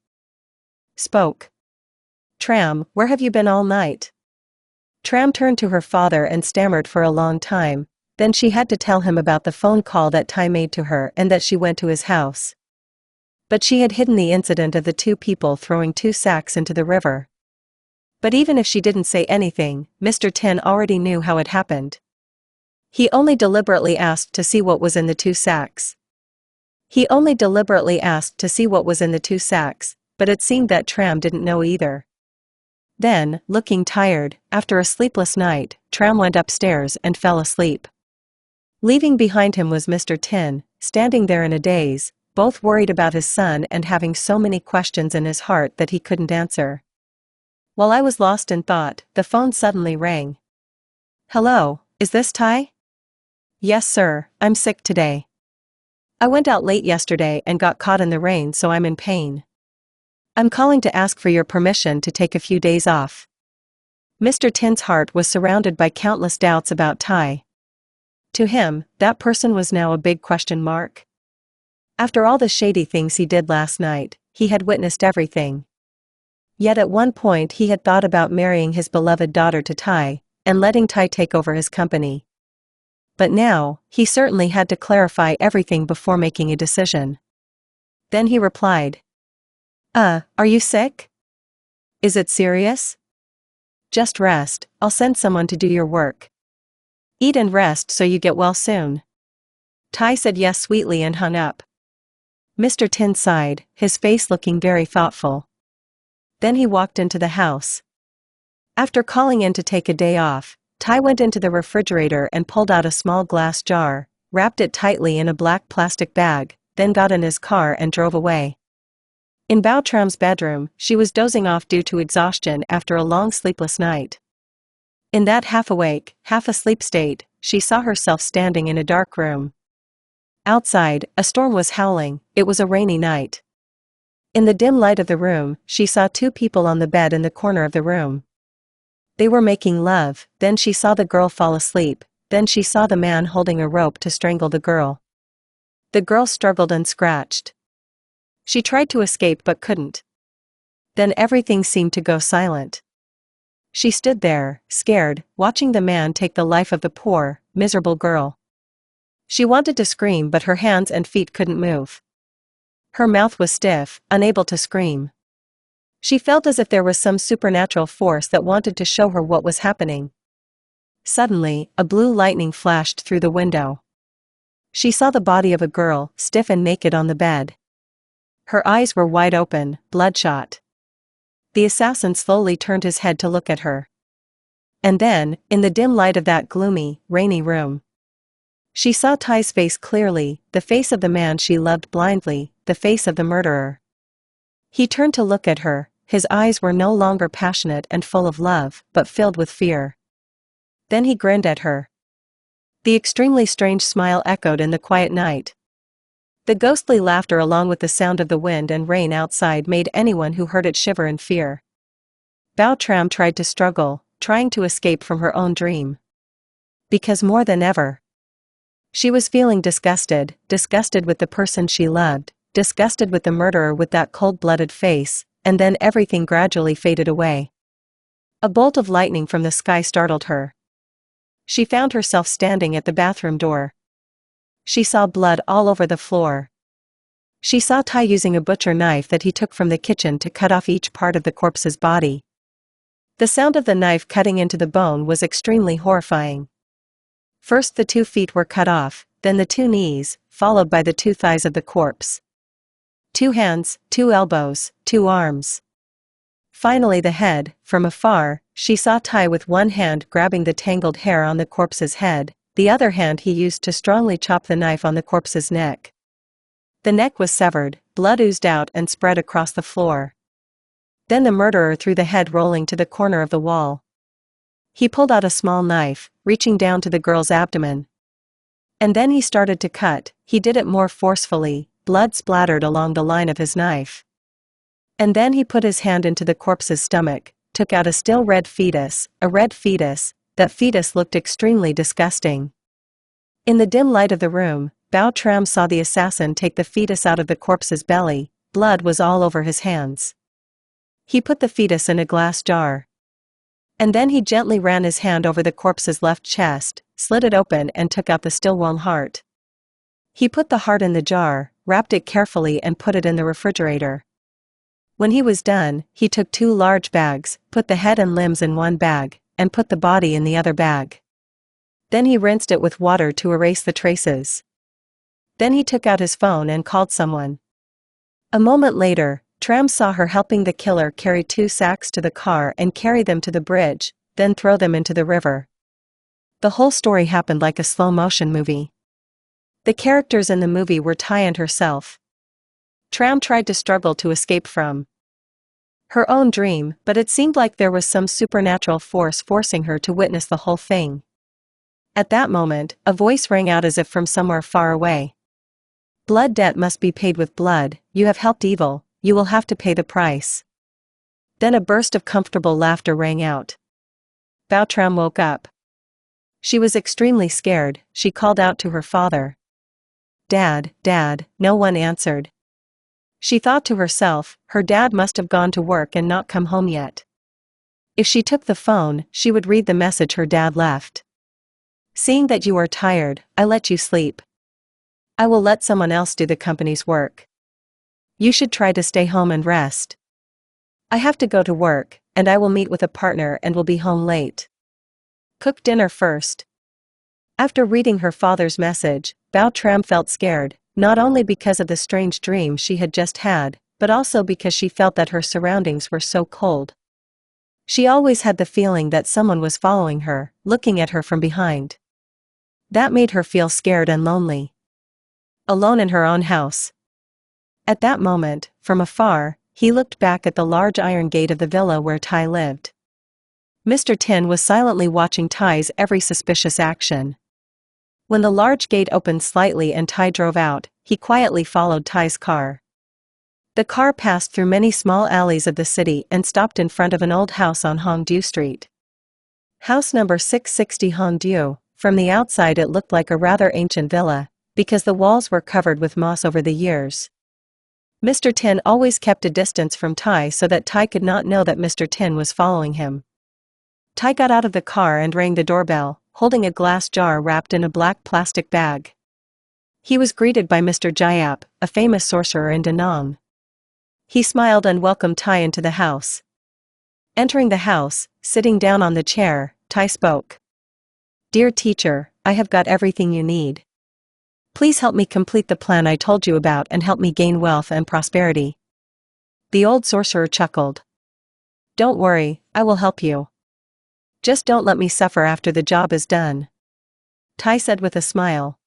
spoke. "Tram, where have you been all night?" Tram turned to her father and stammered for a long time, then she had to tell him about the phone call that Ty made to her and that she went to his house. But she had hidden the incident of the 2 people throwing 2 sacks into the river. But even if she didn't say anything, Mr. Tin already knew how it happened. He only deliberately asked to see what was in the 2 sacks. But it seemed that Tram didn't know either. Then, looking tired, after a sleepless night, Tram went upstairs and fell asleep. Leaving behind him was Mr. Tin, standing there in a daze, both worried about his son and having so many questions in his heart that he couldn't answer. While I was lost in thought, the phone suddenly rang. "Hello, is this Ty?" "Yes sir, I'm sick today. I went out late yesterday and got caught in the rain, so I'm in pain. I'm calling to ask for your permission to take a few days off." Mr. Tin's heart was surrounded by countless doubts about Ty. To him, that person was now a big question mark. After all the shady things he did last night, he had witnessed everything. Yet at one point he had thought about marrying his beloved daughter to Ty, and letting Ty take over his company. But now, he certainly had to clarify everything before making a decision. Then he replied, Are you sick? Is it serious? Just rest, I'll send someone to do your work. Eat and rest so you get well soon." Ty said yes sweetly and hung up. Mr. Tin sighed, his face looking very thoughtful. Then he walked into the house. After calling in to take a day off, Ty went into the refrigerator and pulled out a small glass jar, wrapped it tightly in a black plastic bag, then got in his car and drove away. In Bao Tram's bedroom, she was dozing off due to exhaustion after a long sleepless night. In that half-awake, half-asleep state, she saw herself standing in a dark room. Outside, a storm was howling. It was a rainy night. In the dim light of the room, she saw two people on the bed in the corner of the room. They were making love. Then she saw the girl fall asleep, then she saw the man holding a rope to strangle the girl. The girl struggled and scratched. She tried to escape but couldn't. Then everything seemed to go silent. She stood there, scared, watching the man take the life of the poor, miserable girl. She wanted to scream but her hands and feet couldn't move. Her mouth was stiff, unable to scream. She felt as if there was some supernatural force that wanted to show her what was happening. Suddenly, a blue lightning flashed through the window. She saw the body of a girl, stiff and naked on the bed. Her eyes were wide open, bloodshot. The assassin slowly turned his head to look at her. And then, in the dim light of that gloomy, rainy room, she saw Ty's face clearly, the face of the man she loved blindly, the face of the murderer. He turned to look at her, his eyes were no longer passionate and full of love, but filled with fear. Then he grinned at her. The extremely strange smile echoed in the quiet night. The ghostly laughter along with the sound of the wind and rain outside made anyone who heard it shiver in fear. Bao Tram tried to struggle, trying to escape from her own dream. Because more than ever, she was feeling disgusted with the person she loved, disgusted with the murderer with that cold-blooded face, and then everything gradually faded away. A bolt of lightning from the sky startled her. She found herself standing at the bathroom door. She saw blood all over the floor. She saw Ty using a butcher knife that he took from the kitchen to cut off each part of the corpse's body. The sound of the knife cutting into the bone was extremely horrifying. First the 2 feet were cut off, then the 2 knees, followed by the 2 thighs of the corpse. 2 hands, 2 elbows, 2 arms. Finally the head. From afar, she saw Ty with one hand grabbing the tangled hair on the corpse's head, the other hand he used to strongly chop the knife on the corpse's neck. The neck was severed, blood oozed out and spread across the floor. Then the murderer threw the head rolling to the corner of the wall. He pulled out a small knife, reaching down to the girl's abdomen. And then he started to cut. He did it more forcefully, blood splattered along the line of his knife. And then he put his hand into the corpse's stomach, took out a still red fetus, a red fetus. That fetus looked extremely disgusting. In the dim light of the room, Bao Tram saw the assassin take the fetus out of the corpse's belly. Blood was all over his hands. He put the fetus in a glass jar. And then he gently ran his hand over the corpse's left chest, slit it open and took out the still warm heart. He put the heart in the jar, wrapped it carefully and put it in the refrigerator. When he was done, he took 2 large bags, put the head and limbs in one bag, and put the body in the other bag. Then he rinsed it with water to erase the traces. Then he took out his phone and called someone. A moment later, Tram saw her helping the killer carry 2 sacks to the car and carry them to the bridge, then throw them into the river. The whole story happened like a slow-motion movie. The characters in the movie were Ty and herself. Tram tried to struggle to escape from her own dream, but it seemed like there was some supernatural force forcing her to witness the whole thing. At that moment, a voice rang out as if from somewhere far away. Blood debt must be paid with blood, you have helped evil, you will have to pay the price. Then a burst of comfortable laughter rang out. Tram woke up. She was extremely scared. She called out to her father. Dad, Dad, no one answered. She thought to herself, her dad must have gone to work and not come home yet. If she took the phone, she would read the message her dad left. Seeing that you are tired, I let you sleep. I will let someone else do the company's work. You should try to stay home and rest. I have to go to work, and I will meet with a partner and will be home late. Cook dinner first. After reading her father's message, Tram felt scared, not only because of the strange dream she had just had, but also because she felt that her surroundings were so cold. She always had the feeling that someone was following her, looking at her from behind. That made her feel scared and lonely. Alone in her own house. At that moment, from afar, he looked back at the large iron gate of the villa where Ty lived. Mr. Tin was silently watching Ty's every suspicious action. When the large gate opened slightly and Ty drove out, he quietly followed Ty's car. The car passed through many small alleys of the city and stopped in front of an old house on Hongdu Street. House number 660 Hongdu. From the outside it looked like a rather ancient villa, because the walls were covered with moss over the years. Mr. Tin always kept a distance from Ty so that Ty could not know that Mr. Tin was following him. Ty got out of the car and rang the doorbell, holding a glass jar wrapped in a black plastic bag. He was greeted by Mr. Jayap, a famous sorcerer in Da Nang. He smiled and welcomed Ty into the house. Entering the house, sitting down on the chair, Ty spoke. Dear teacher, I have got everything you need. Please help me complete the plan I told you about and help me gain wealth and prosperity. The old sorcerer chuckled. Don't worry, I will help you. Just don't let me suffer after the job is done. Ty said with a smile.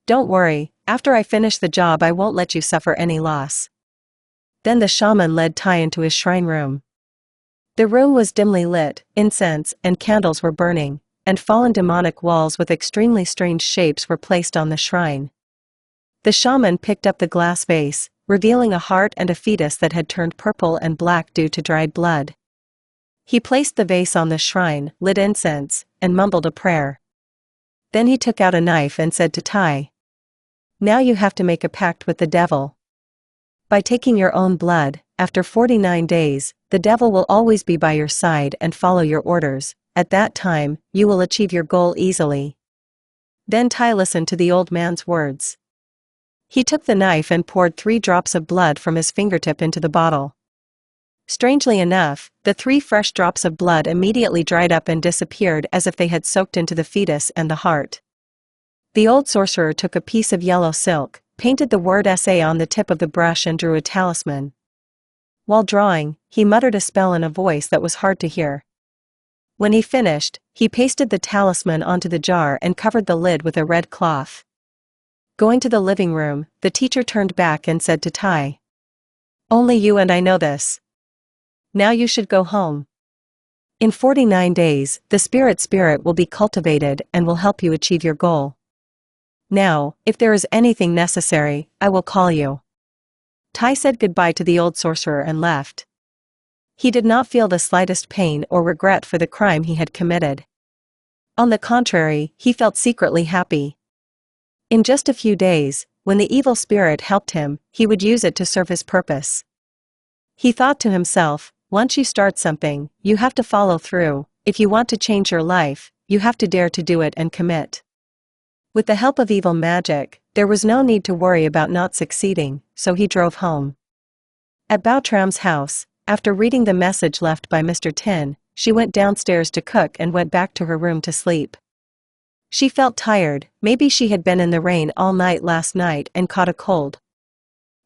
Don't worry, after I finish the job I won't let you suffer any loss. Then the shaman led Ty into his shrine room. The room was dimly lit, incense and candles were burning, and fallen demonic walls with extremely strange shapes were placed on the shrine. The shaman picked up the glass vase, revealing a heart and a fetus that had turned purple and black due to dried blood. He placed the vase on the shrine, lit incense, and mumbled a prayer. Then he took out a knife and said to Ty, Now you have to make a pact with the devil. By taking your own blood, after 49 days, the devil will always be by your side and follow your orders. At that time, you will achieve your goal easily. Then Ty listened to the old man's words. He took the knife and poured 3 drops of blood from his fingertip into the bottle. Strangely enough, the 3 fresh drops of blood immediately dried up and disappeared as if they had soaked into the fetus and the heart. The old sorcerer took a piece of yellow silk, painted the word SA on the tip of the brush and drew a talisman. While drawing, he muttered a spell in a voice that was hard to hear. When he finished, he pasted the talisman onto the jar and covered the lid with a red cloth. Going to the living room, the teacher turned back and said to Ty, Only you and I know this. Now you should go home. In 49 days, the spirit will be cultivated and will help you achieve your goal. Now, if there is anything necessary, I will call you. Ty said goodbye to the old sorcerer and left. He did not feel the slightest pain or regret for the crime he had committed. On the contrary, he felt secretly happy. In just a few days, when the evil spirit helped him, he would use it to serve his purpose. He thought to himself, once you start something, you have to follow through. If you want to change your life, you have to dare to do it and commit. With the help of evil magic, there was no need to worry about not succeeding, so he drove home. At Tram's house, after reading the message left by Mr. Tin, she went downstairs to cook and went back to her room to sleep. She felt tired, maybe she had been in the rain all night last night and caught a cold.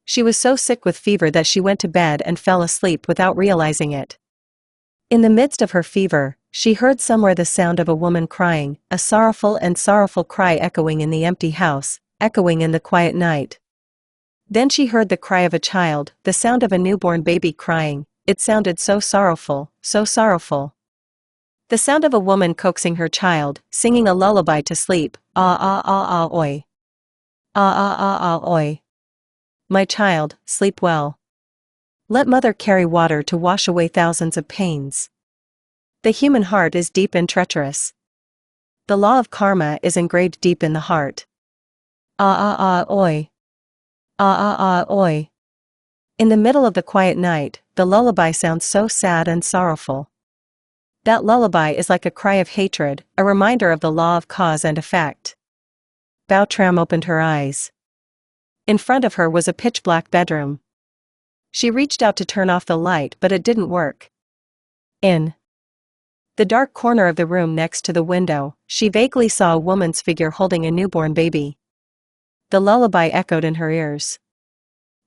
She was so sick with fever that she went to bed and fell asleep without realizing it. In the midst of her fever, she heard somewhere the sound of a woman crying, a sorrowful cry echoing in the empty house, echoing in the quiet night. Then she heard the cry of a child, the sound of a newborn baby crying. It sounded so sorrowful, so sorrowful. The sound of a woman coaxing her child, singing a lullaby to sleep, ah ah ah ah oi. Ah ah ah ah oi. My child, sleep well. Let mother carry water to wash away thousands of pains. The human heart is deep and treacherous. The law of karma is engraved deep in the heart. Ah ah ah oi. Ah ah ah oi. In the middle of the quiet night, the lullaby sounds so sad and sorrowful. That lullaby is like a cry of hatred, a reminder of the law of cause and effect. Bao Tram opened her eyes. In front of her was a pitch-black bedroom. She reached out to turn off the light, but it didn't work. In the dark corner of the room next to the window, she vaguely saw a woman's figure holding a newborn baby. The lullaby echoed in her ears.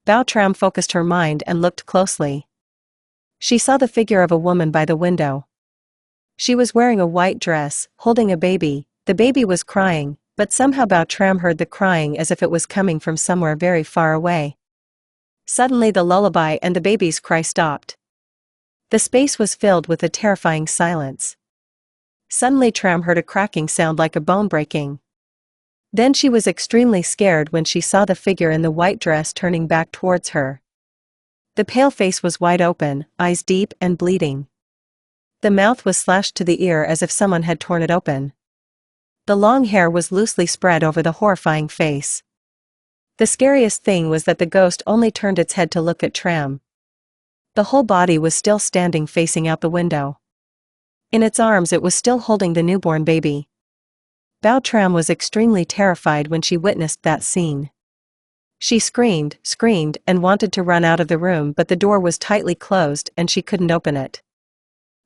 Bao Tram focused her mind and looked closely. She saw the figure of a woman by the window. She was wearing a white dress, holding a baby. The baby was crying, but somehow Bao Tram heard the crying as if it was coming from somewhere very far away. Suddenly the lullaby and the baby's cry stopped. The space was filled with a terrifying silence. Suddenly Tram heard a cracking sound like a bone breaking. Then she was extremely scared when she saw the figure in the white dress turning back towards her. The pale face was wide open, eyes deep and bleeding. The mouth was slashed to the ear as if someone had torn it open. The long hair was loosely spread over the horrifying face. The scariest thing was that the ghost only turned its head to look at Tram. The whole body was still standing facing out the window. In its arms it was still holding the newborn baby. Bao Tram was extremely terrified when she witnessed that scene. She screamed, and wanted to run out of the room, but the door was tightly closed and she couldn't open it.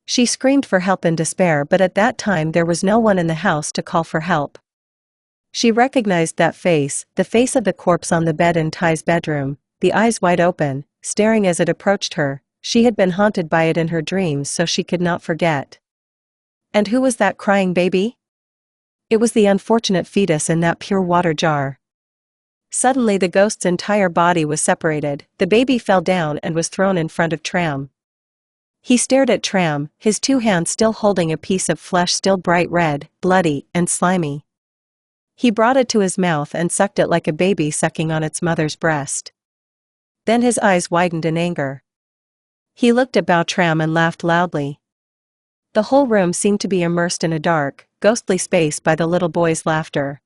She screamed for help in despair, but at that time there was no one in the house to call for help. She recognized that face, the face of the corpse on the bed in Ty's bedroom, the eyes wide open, staring as it approached her. She had been haunted by it in her dreams, so she could not forget. And who was that crying baby? It was the unfortunate fetus in that pure water jar. Suddenly the ghost's entire body was separated, the baby fell down and was thrown in front of Tram. He stared at Tram, his two hands still holding a piece of flesh still bright red, bloody, and slimy. He brought it to his mouth and sucked it like a baby sucking on its mother's breast. Then his eyes widened in anger. He looked at Bao Tram and laughed loudly. The whole room seemed to be immersed in a dark, ghostly space by the little boy's laughter.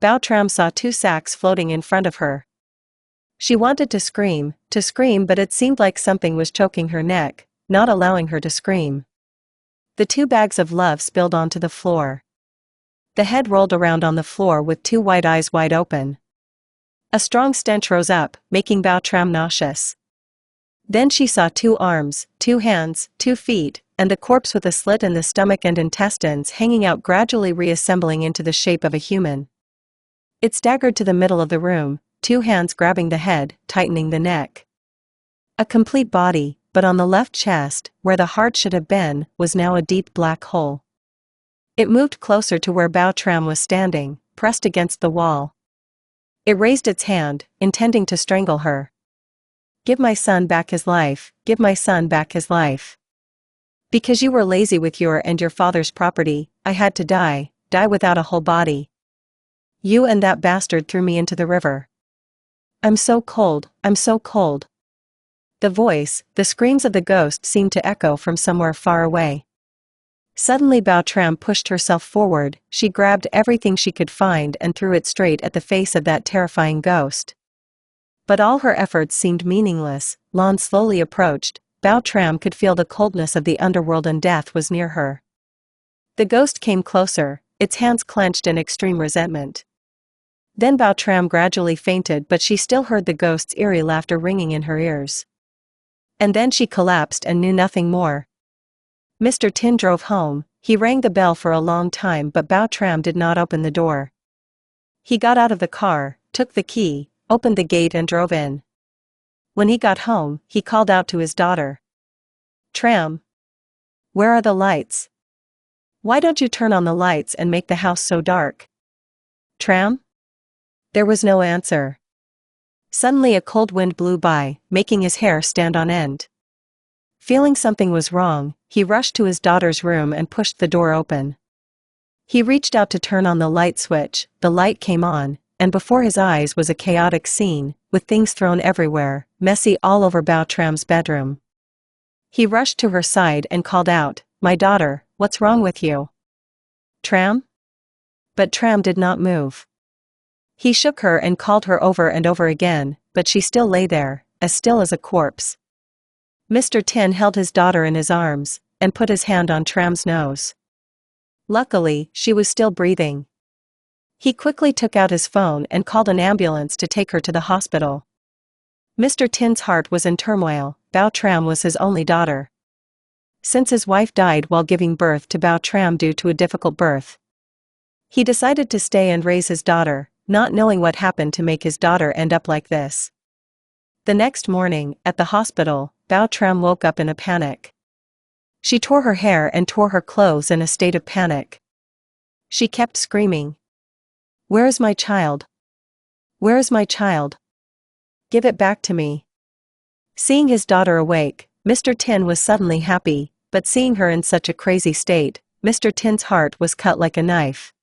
Bao Tram saw two sacks floating in front of her. She wanted to scream, but it seemed like something was choking her neck, not allowing her to scream. The two bags of love spilled onto the floor. The head rolled around on the floor with two white eyes wide open. A strong stench rose up, making Bao Tram nauseous. Then she saw two arms, two hands, 2 feet, and the corpse with a slit in the stomach and intestines hanging out, gradually reassembling into the shape of a human. It staggered to the middle of the room, two hands grabbing the head, tightening the neck. A complete body, but on the left chest, where the heart should have been, was now a deep black hole. It moved closer to where Bao Tram was standing, pressed against the wall. It raised its hand, intending to strangle her. "Give my son back his life, give my son back his life. Because you were lazy with your and your father's property, I had to die without a whole body. You and that bastard threw me into the river. I'm so cold, I'm so cold." The voice, the screams of the ghost seemed to echo from somewhere far away. Suddenly Bao Tram pushed herself forward, she grabbed everything she could find and threw it straight at the face of that terrifying ghost. But all her efforts seemed meaningless. Lon slowly approached. Bao Tram could feel the coldness of the underworld and death was near her. The ghost came closer, its hands clenched in extreme resentment. Then Bao Tram gradually fainted, but she still heard the ghost's eerie laughter ringing in her ears. And then she collapsed and knew nothing more. Mr. Tin drove home. He rang the bell for a long time, but Bao Tram did not open the door. He got out of the car, took the key, opened the gate and drove in. When he got home, he called out to his daughter. "Tram. Where are the lights? Why don't you turn on the lights and make the house so dark? Tram?" There was no answer. Suddenly a cold wind blew by, making his hair stand on end. Feeling something was wrong, he rushed to his daughter's room and pushed the door open. He reached out to turn on the light switch, the light came on, and before his eyes was a chaotic scene, with things thrown everywhere, messy all over Bao Tram's bedroom. He rushed to her side and called out, "My daughter, what's wrong with you? Tram?" But Tram did not move. He shook her and called her over and over again, but she still lay there, as still as a corpse. Mr. Tin held his daughter in his arms, and put his hand on Tram's nose. Luckily, she was still breathing. He quickly took out his phone and called an ambulance to take her to the hospital. Mr. Tin's heart was in turmoil. Bao Tram was his only daughter. Since his wife died while giving birth to Bao Tram due to a difficult birth, he decided to stay and raise his daughter, not knowing what happened to make his daughter end up like this. The next morning, at the hospital, Bao Tram woke up in a panic. She tore her hair and tore her clothes in a state of panic. She kept screaming, "Where is my child? Where is my child? Give it back to me." Seeing his daughter awake, Mr. Tin was suddenly happy, but seeing her in such a crazy state, Mr. Tin's heart was cut like a knife.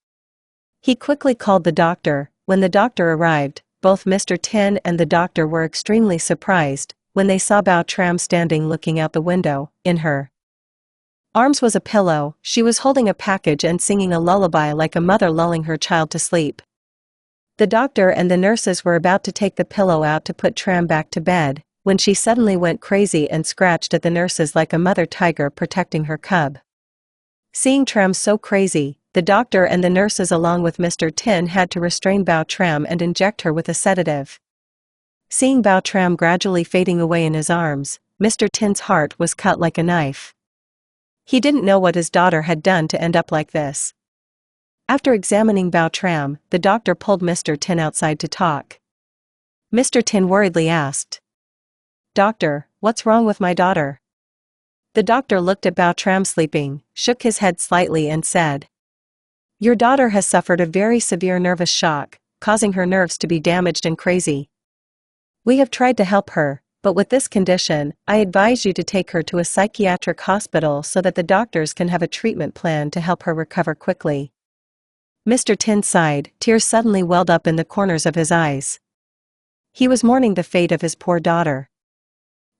He quickly called the doctor. When the doctor arrived, both Mr. Tin and the doctor were extremely surprised when they saw Bao Tram standing looking out the window. In her arms was a pillow. She was holding a package and singing a lullaby like a mother lulling her child to sleep. The doctor and the nurses were about to take the pillow out to put Tram back to bed, when she suddenly went crazy and scratched at the nurses like a mother tiger protecting her cub. Seeing Tram so crazy, the doctor and the nurses along with Mr. Tin had to restrain Bao Tram and inject her with a sedative. Seeing Bao Tram gradually fading away in his arms, Mr. Tin's heart was cut like a knife. He didn't know what his daughter had done to end up like this. After examining Bao Tram, the doctor pulled Mr. Tin outside to talk. Mr. Tin worriedly asked, "Doctor, what's wrong with my daughter?" The doctor looked at Bao Tram sleeping, shook his head slightly and said, "Your daughter has suffered a very severe nervous shock, causing her nerves to be damaged and crazy. We have tried to help her, but with this condition, I advise you to take her to a psychiatric hospital so that the doctors can have a treatment plan to help her recover quickly." Mr. Tin sighed, tears suddenly welled up in the corners of his eyes. He was mourning the fate of his poor daughter.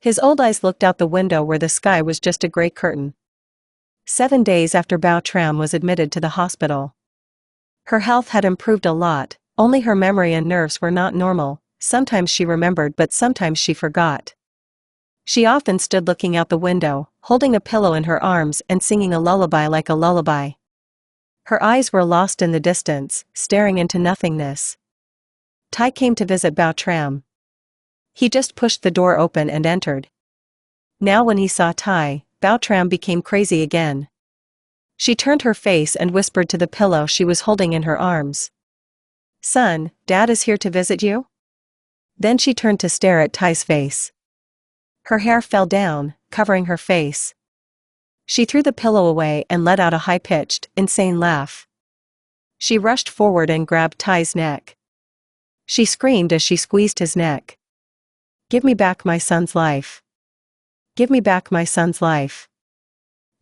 His old eyes looked out the window where the sky was just a gray curtain. 7 days after Bao Tram was admitted to the hospital, her health had improved a lot, only her memory and nerves were not normal. Sometimes she remembered but sometimes she forgot. She often stood looking out the window, holding a pillow in her arms and singing a lullaby like a lullaby. Her eyes were lost in the distance, staring into nothingness. Tai came to visit Bao Tram. He just pushed the door open and entered. Now when he saw Tai, Bao Tram became crazy again. She turned her face and whispered to the pillow she was holding in her arms, "Son, Dad is here to visit you?" Then she turned to stare at Tai's face. Her hair fell down, covering her face. She threw the pillow away and let out a high-pitched, insane laugh. She rushed forward and grabbed Tai's neck. She screamed as she squeezed his neck. "Give me back my son's life. Give me back my son's life.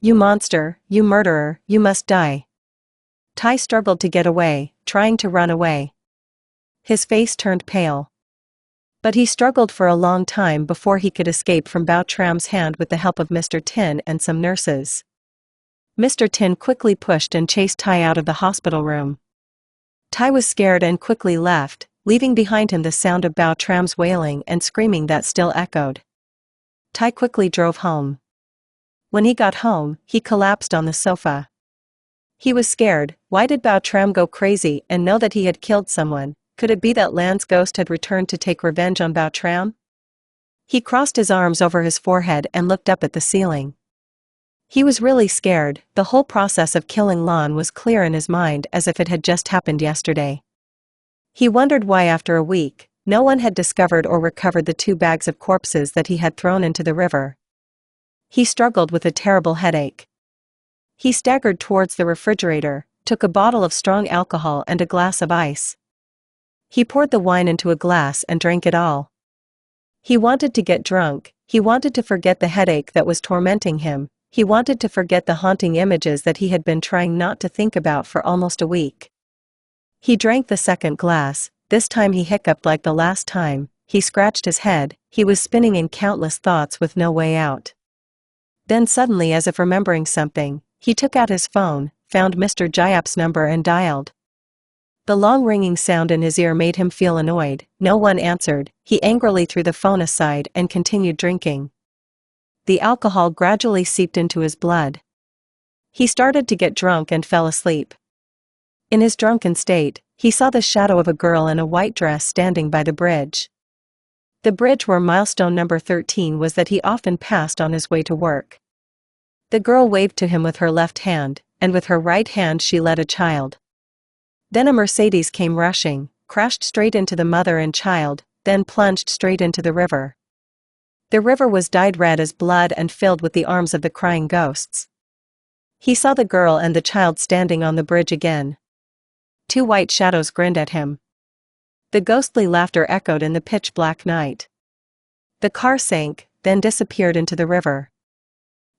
You monster, you murderer, you must die." Tai struggled to get away, trying to run away. His face turned pale. But he struggled for a long time before he could escape from Bao Tram's hand with the help of Mr. Tin and some nurses. Mr. Tin quickly pushed and chased Tai out of the hospital room. Tai was scared and quickly left, leaving behind him the sound of Bao Tram's wailing and screaming that still echoed. Tai quickly drove home. When he got home, he collapsed on the sofa. He was scared. Why did Bao Tram go crazy and know that he had killed someone? Could it be that Lan's ghost had returned to take revenge on Bao Tram? He crossed his arms over his forehead and looked up at the ceiling. He was really scared. The whole process of killing Lan was clear in his mind as if it had just happened yesterday. He wondered why after a week, No one had discovered or recovered the 2 bags of corpses that he had thrown into the river. He struggled with a terrible headache. He staggered towards the refrigerator, took a bottle of strong alcohol and a glass of ice. He poured the wine into a glass and drank it all. He wanted to get drunk, he wanted to forget the headache that was tormenting him, he wanted to forget the haunting images that he had been trying not to think about for almost a week. He drank the second glass, this time he hiccuped like the last time, he scratched his head, he was spinning in countless thoughts with no way out. Then suddenly, as if remembering something, he took out his phone, found Mr. Jayap's number and dialed. The long ringing sound in his ear made him feel annoyed. No one answered. He angrily threw the phone aside and continued drinking. The alcohol gradually seeped into his blood. He started to get drunk and fell asleep. In his drunken state, he saw the shadow of a girl in a white dress standing by the bridge. The bridge where milestone number 13 was that he often passed on his way to work. The girl waved to him with her left hand, and with her right hand she led a child. Then a Mercedes came rushing, crashed straight into the mother and child, then plunged straight into the river. The river was dyed red as blood and filled with the arms of the crying ghosts. He saw the girl and the child standing on the bridge again. 2 white shadows grinned at him. The ghostly laughter echoed in the pitch-black night. The car sank, then disappeared into the river.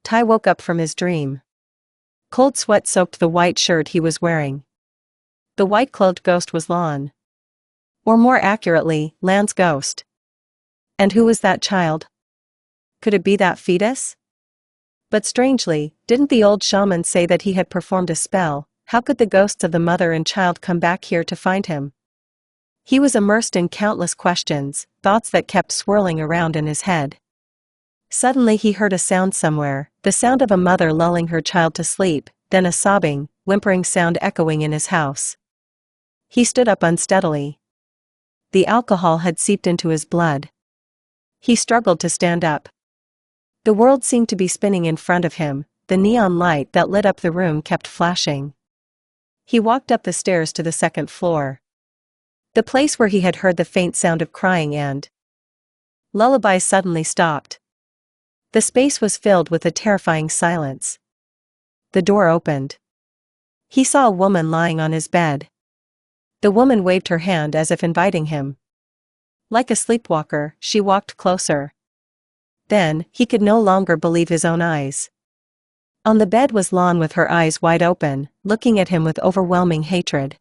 Tai woke up from his dream. Cold sweat soaked the white shirt he was wearing. The white-clothed ghost was Lan. Or more accurately, Lan's ghost. And who was that child? Could it be that fetus? But strangely, didn't the old shaman say that he had performed a spell? How could the ghosts of the mother and child come back here to find him? He was immersed in countless questions, thoughts that kept swirling around in his head. Suddenly he heard a sound somewhere, the sound of a mother lulling her child to sleep, then a sobbing, whimpering sound echoing in his house. He stood up unsteadily. The alcohol had seeped into his blood. He struggled to stand up. The world seemed to be spinning in front of him, the neon light that lit up the room kept flashing. He walked up the stairs to the 2nd floor. The place where he had heard the faint sound of crying and lullabies suddenly stopped. The space was filled with a terrifying silence. The door opened. He saw a woman lying on his bed. The woman waved her hand as if inviting him. Like a sleepwalker, she walked closer. Then, he could no longer believe his own eyes. On the bed was Lan with her eyes wide open, looking at him with overwhelming hatred.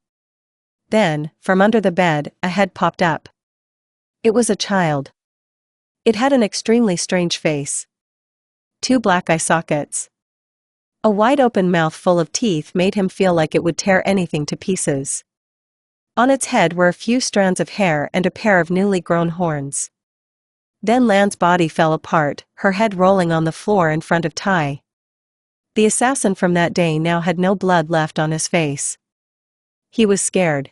Then, from under the bed, a head popped up. It was a child. It had an extremely strange face. 2 black eye sockets. A wide-open mouth full of teeth made him feel like it would tear anything to pieces. On its head were a few strands of hair and a pair of newly grown horns. Then Lan's body fell apart, her head rolling on the floor in front of Tai. The assassin from that day now had no blood left on his face. He was scared.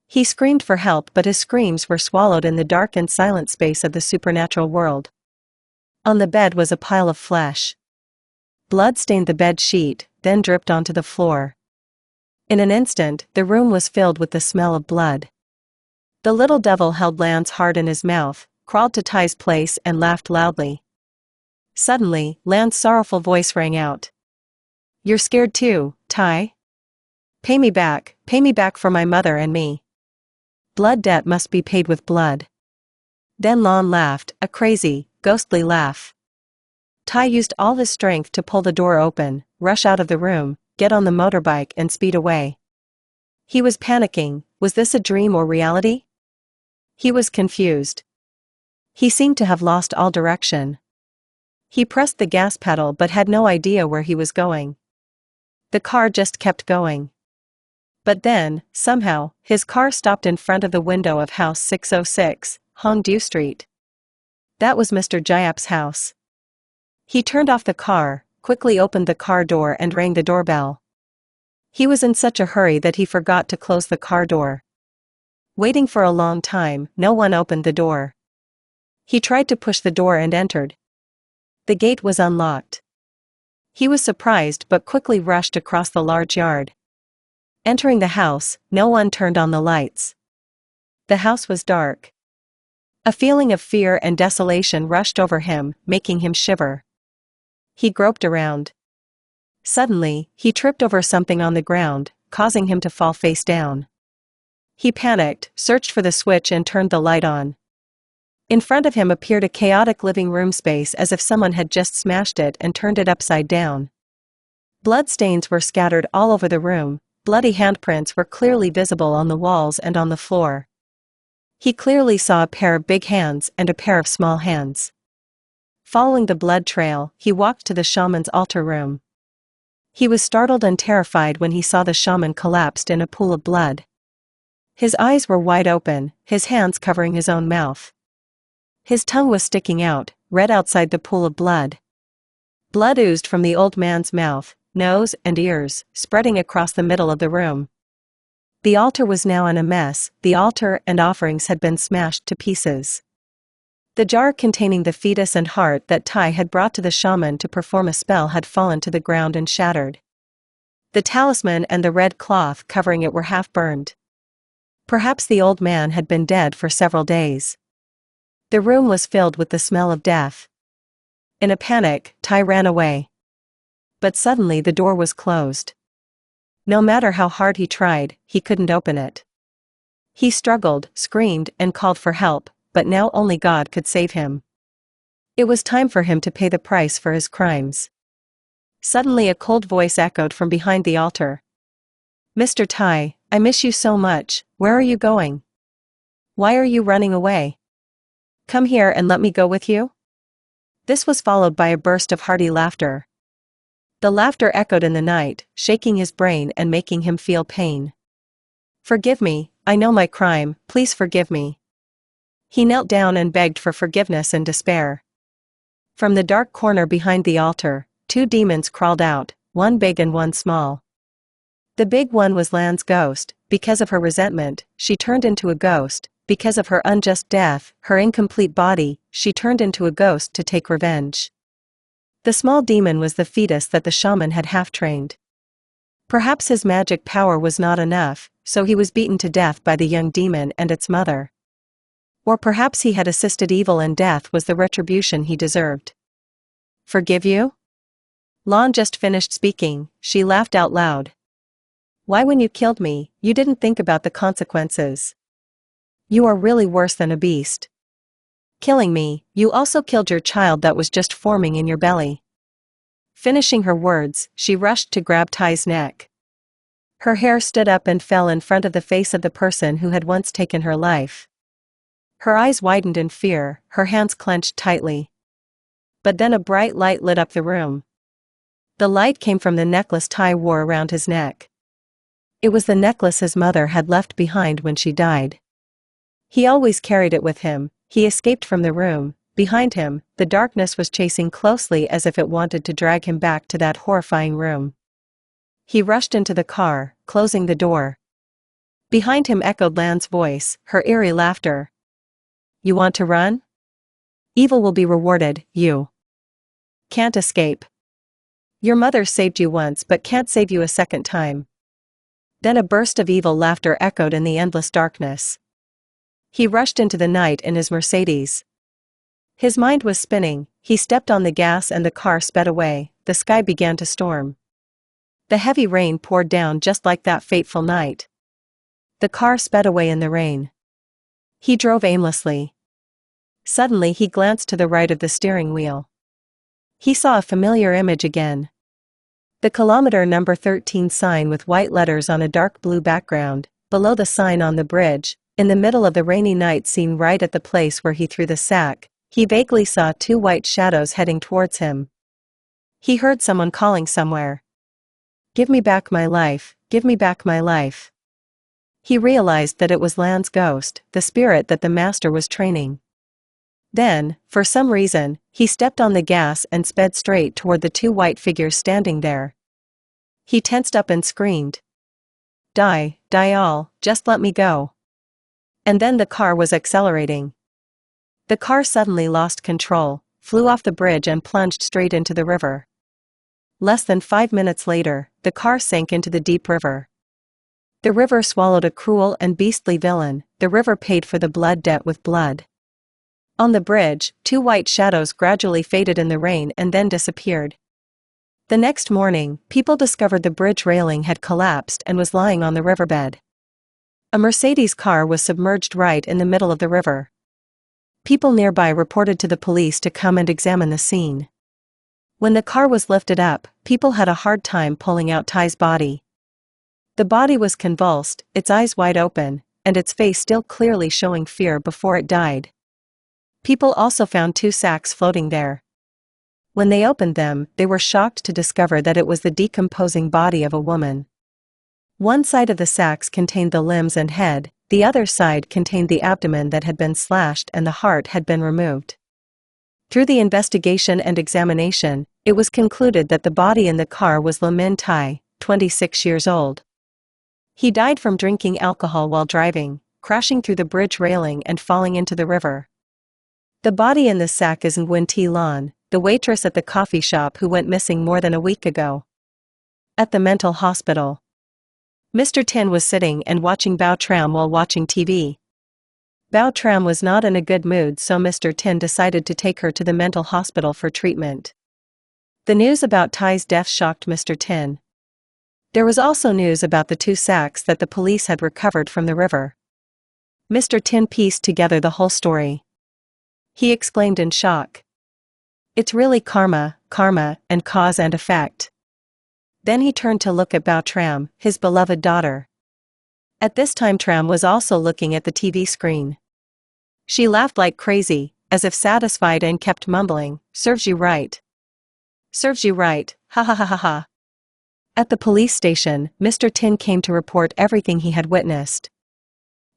He screamed for help, but his screams were swallowed in the dark and silent space of the supernatural world. On the bed was a pile of flesh. Blood stained the bed sheet, then dripped onto the floor. In an instant, the room was filled with the smell of blood. The little devil held Lan's heart in his mouth, crawled to Tai's place and laughed loudly. Suddenly, Lan's sorrowful voice rang out. "You're scared too, Tai? Pay me back for my mother and me. Blood debt must be paid with blood." Then Lan laughed, a crazy, ghostly laugh. Tai used all his strength to pull the door open, rush out of the room, get on the motorbike and speed away. He was panicking. Was this a dream or reality? He was confused. He seemed to have lost all direction. He pressed the gas pedal but had no idea where he was going. The car just kept going. But then, somehow, his car stopped in front of the window of House 606, Hongdu Street. That was Mr. Jayap's house. He turned off the car, quickly opened the car door and rang the doorbell. He was in such a hurry that he forgot to close the car door. Waiting for a long time, no one opened the door. He tried to push the door and entered. The gate was unlocked. He was surprised but quickly rushed across the large yard. Entering the house, no one turned on the lights. The house was dark. A feeling of fear and desolation rushed over him, making him shiver. He groped around. Suddenly, he tripped over something on the ground, causing him to fall face down. He panicked, searched for the switch and turned the light on. In front of him appeared a chaotic living room space as if someone had just smashed it and turned it upside down. Blood stains were scattered all over the room, bloody handprints were clearly visible on the walls and on the floor. He clearly saw a pair of big hands and a pair of small hands. Following the blood trail, he walked to the shaman's altar room. He was startled and terrified when he saw the shaman collapsed in a pool of blood. His eyes were wide open, his hands covering his own mouth. His tongue was sticking out, red outside the pool of blood. Blood oozed from the old man's mouth, nose and ears, spreading across the middle of the room. The altar was now in a mess, the altar and offerings had been smashed to pieces. The jar containing the fetus and heart that Tai had brought to the shaman to perform a spell had fallen to the ground and shattered. The talisman and the red cloth covering it were half burned. Perhaps the old man had been dead for several days. The room was filled with the smell of death. In a panic, Tai ran away. But suddenly the door was closed. No matter how hard he tried, he couldn't open it. He struggled, screamed, and called for help, but now only God could save him. It was time for him to pay the price for his crimes. Suddenly a cold voice echoed from behind the altar. "Mr. Tai, I miss you so much, where are you going? Why are you running away? Come here and let me go with you?" This was followed by a burst of hearty laughter. The laughter echoed in the night, shaking his brain and making him feel pain. "Forgive me, I know my crime, please forgive me." He knelt down and begged for forgiveness in despair. From the dark corner behind the altar, two demons crawled out, one big and one small. The big one was Lan's ghost. Because of her resentment, she turned into a ghost. Because of her unjust death, her incomplete body, she turned into a ghost to take revenge. The small demon was the fetus that the shaman had half-trained. Perhaps his magic power was not enough, so he was beaten to death by the young demon and its mother. Or perhaps he had assisted evil and death was the retribution he deserved. "Forgive you?" Lan just finished speaking, she laughed out loud. "Why when you killed me, you didn't think about the consequences? You are really worse than a beast. Killing me, you also killed your child that was just forming in your belly." Finishing her words, she rushed to grab Tai's neck. Her hair stood up and fell in front of the face of the person who had once taken her life. Her eyes widened in fear, her hands clenched tightly. But then a bright light lit up the room. The light came from the necklace Tai wore around his neck. It was the necklace his mother had left behind when she died. He always carried it with him. He escaped from the room. Behind him, the darkness was chasing closely as if it wanted to drag him back to that horrifying room. He rushed into the car, closing the door. Behind him echoed Lan's voice, her eerie laughter. "You want to run? Evil will be rewarded, you can't escape. Your mother saved you once but can't save you a second time." Then a burst of evil laughter echoed in the endless darkness. He rushed into the night in his Mercedes. His mind was spinning, he stepped on the gas and the car sped away. The sky began to storm. The heavy rain poured down just like that fateful night. The car sped away in the rain. He drove aimlessly. Suddenly he glanced to the right of the steering wheel. He saw a familiar image again. The Kilometer No. 13 sign with white letters on a dark blue background, below the sign on the bridge, in the middle of the rainy night scene right at the place where he threw the sack, he vaguely saw two white shadows heading towards him. He heard someone calling somewhere. "Give me back my life, give me back my life." He realized that it was Lan's ghost, the spirit that the master was training. Then, for some reason, he stepped on the gas and sped straight toward the two white figures standing there. He tensed up and screamed. Die all, just let me go." And then the car was accelerating. The car suddenly lost control, flew off the bridge and plunged straight into the river. Less than 5 minutes later, the car sank into the deep river. The river swallowed a cruel and beastly villain. The river paid for the blood debt with blood. On the bridge, two white shadows gradually faded in the rain and then disappeared. The next morning, people discovered the bridge railing had collapsed and was lying on the riverbed. A Mercedes car was submerged right in the middle of the river. People nearby reported to the police to come and examine the scene. When the car was lifted up, people had a hard time pulling out Ty's body. The body was convulsed, its eyes wide open, and its face still clearly showing fear before it died. People also found two sacks floating there. When they opened them, they were shocked to discover that it was the decomposing body of a woman. One side of the sacks contained the limbs and head, the other side contained the abdomen that had been slashed and the heart had been removed. Through the investigation and examination, it was concluded that the body in the car was Lamin Tai, 26 years old. He died from drinking alcohol while driving, crashing through the bridge railing and falling into the river. The body in the sack is Nguyen Thi Lan, the waitress at the coffee shop who went missing more than a week ago. At the mental hospital, Mr. Tin was sitting and watching Bao Tram while watching TV. Bao Tram was not in a good mood, so Mr. Tin decided to take her to the mental hospital for treatment. The news about Ty's death shocked Mr. Tin. There was also news about the two sacks that the police had recovered from the river. Mr. Tin pieced together the whole story. He exclaimed in shock. "It's really karma, and cause and effect." Then he turned to look at Bao Tram, his beloved daughter. At this time Tram was also looking at the TV screen. She laughed like crazy, as if satisfied, and kept mumbling, "Serves you right. Serves you right, ha ha ha ha ha." At the police station, Mr. Tin came to report everything he had witnessed.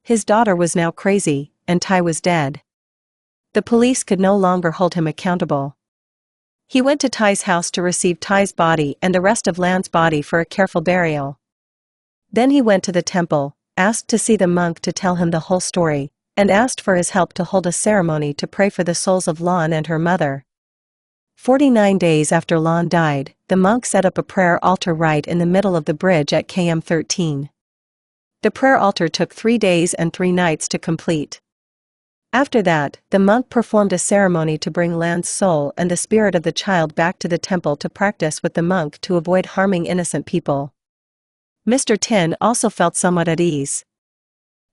His daughter was now crazy, and Ty was dead. The police could no longer hold him accountable. He went to Ty's house to receive Ty's body and the rest of Lan's body for a careful burial. Then he went to the temple, asked to see the monk to tell him the whole story, and asked for his help to hold a ceremony to pray for the souls of Lan and her mother. 49 days after Lan died, the monk set up a prayer altar right in the middle of the bridge at km 13. The prayer altar took 3 days and 3 nights to complete. After that, the monk performed a ceremony to bring Lan's soul and the spirit of the child back to the temple to practice with the monk to avoid harming innocent people. Mr. Tin also felt somewhat at ease.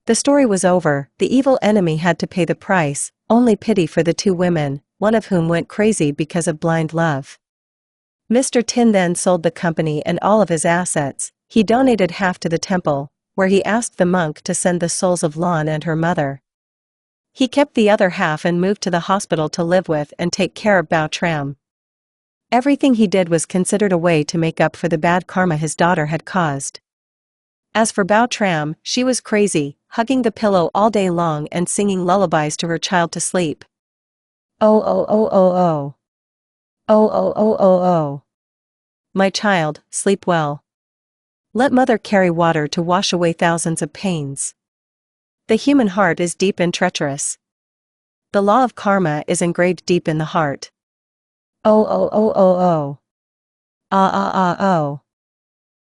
The story was over, the evil enemy had to pay the price, only pity for the two women, one of whom went crazy because of blind love. Mr. Tin then sold the company and all of his assets. He donated half to the temple, where he asked the monk to send the souls of Lan and her mother. He kept the other half and moved to the hospital to live with and take care of Bao Tram. Everything he did was considered a way to make up for the bad karma his daughter had caused. As for Bao Tram, she was crazy, hugging the pillow all day long and singing lullabies to her child to sleep. "Oh oh oh oh oh. Oh oh oh oh oh. My child, sleep well. Let mother carry water to wash away thousands of pains." The human heart is deep and treacherous. The law of karma is engraved deep in the heart. Oh oh oh oh oh. Ah ah ah oh.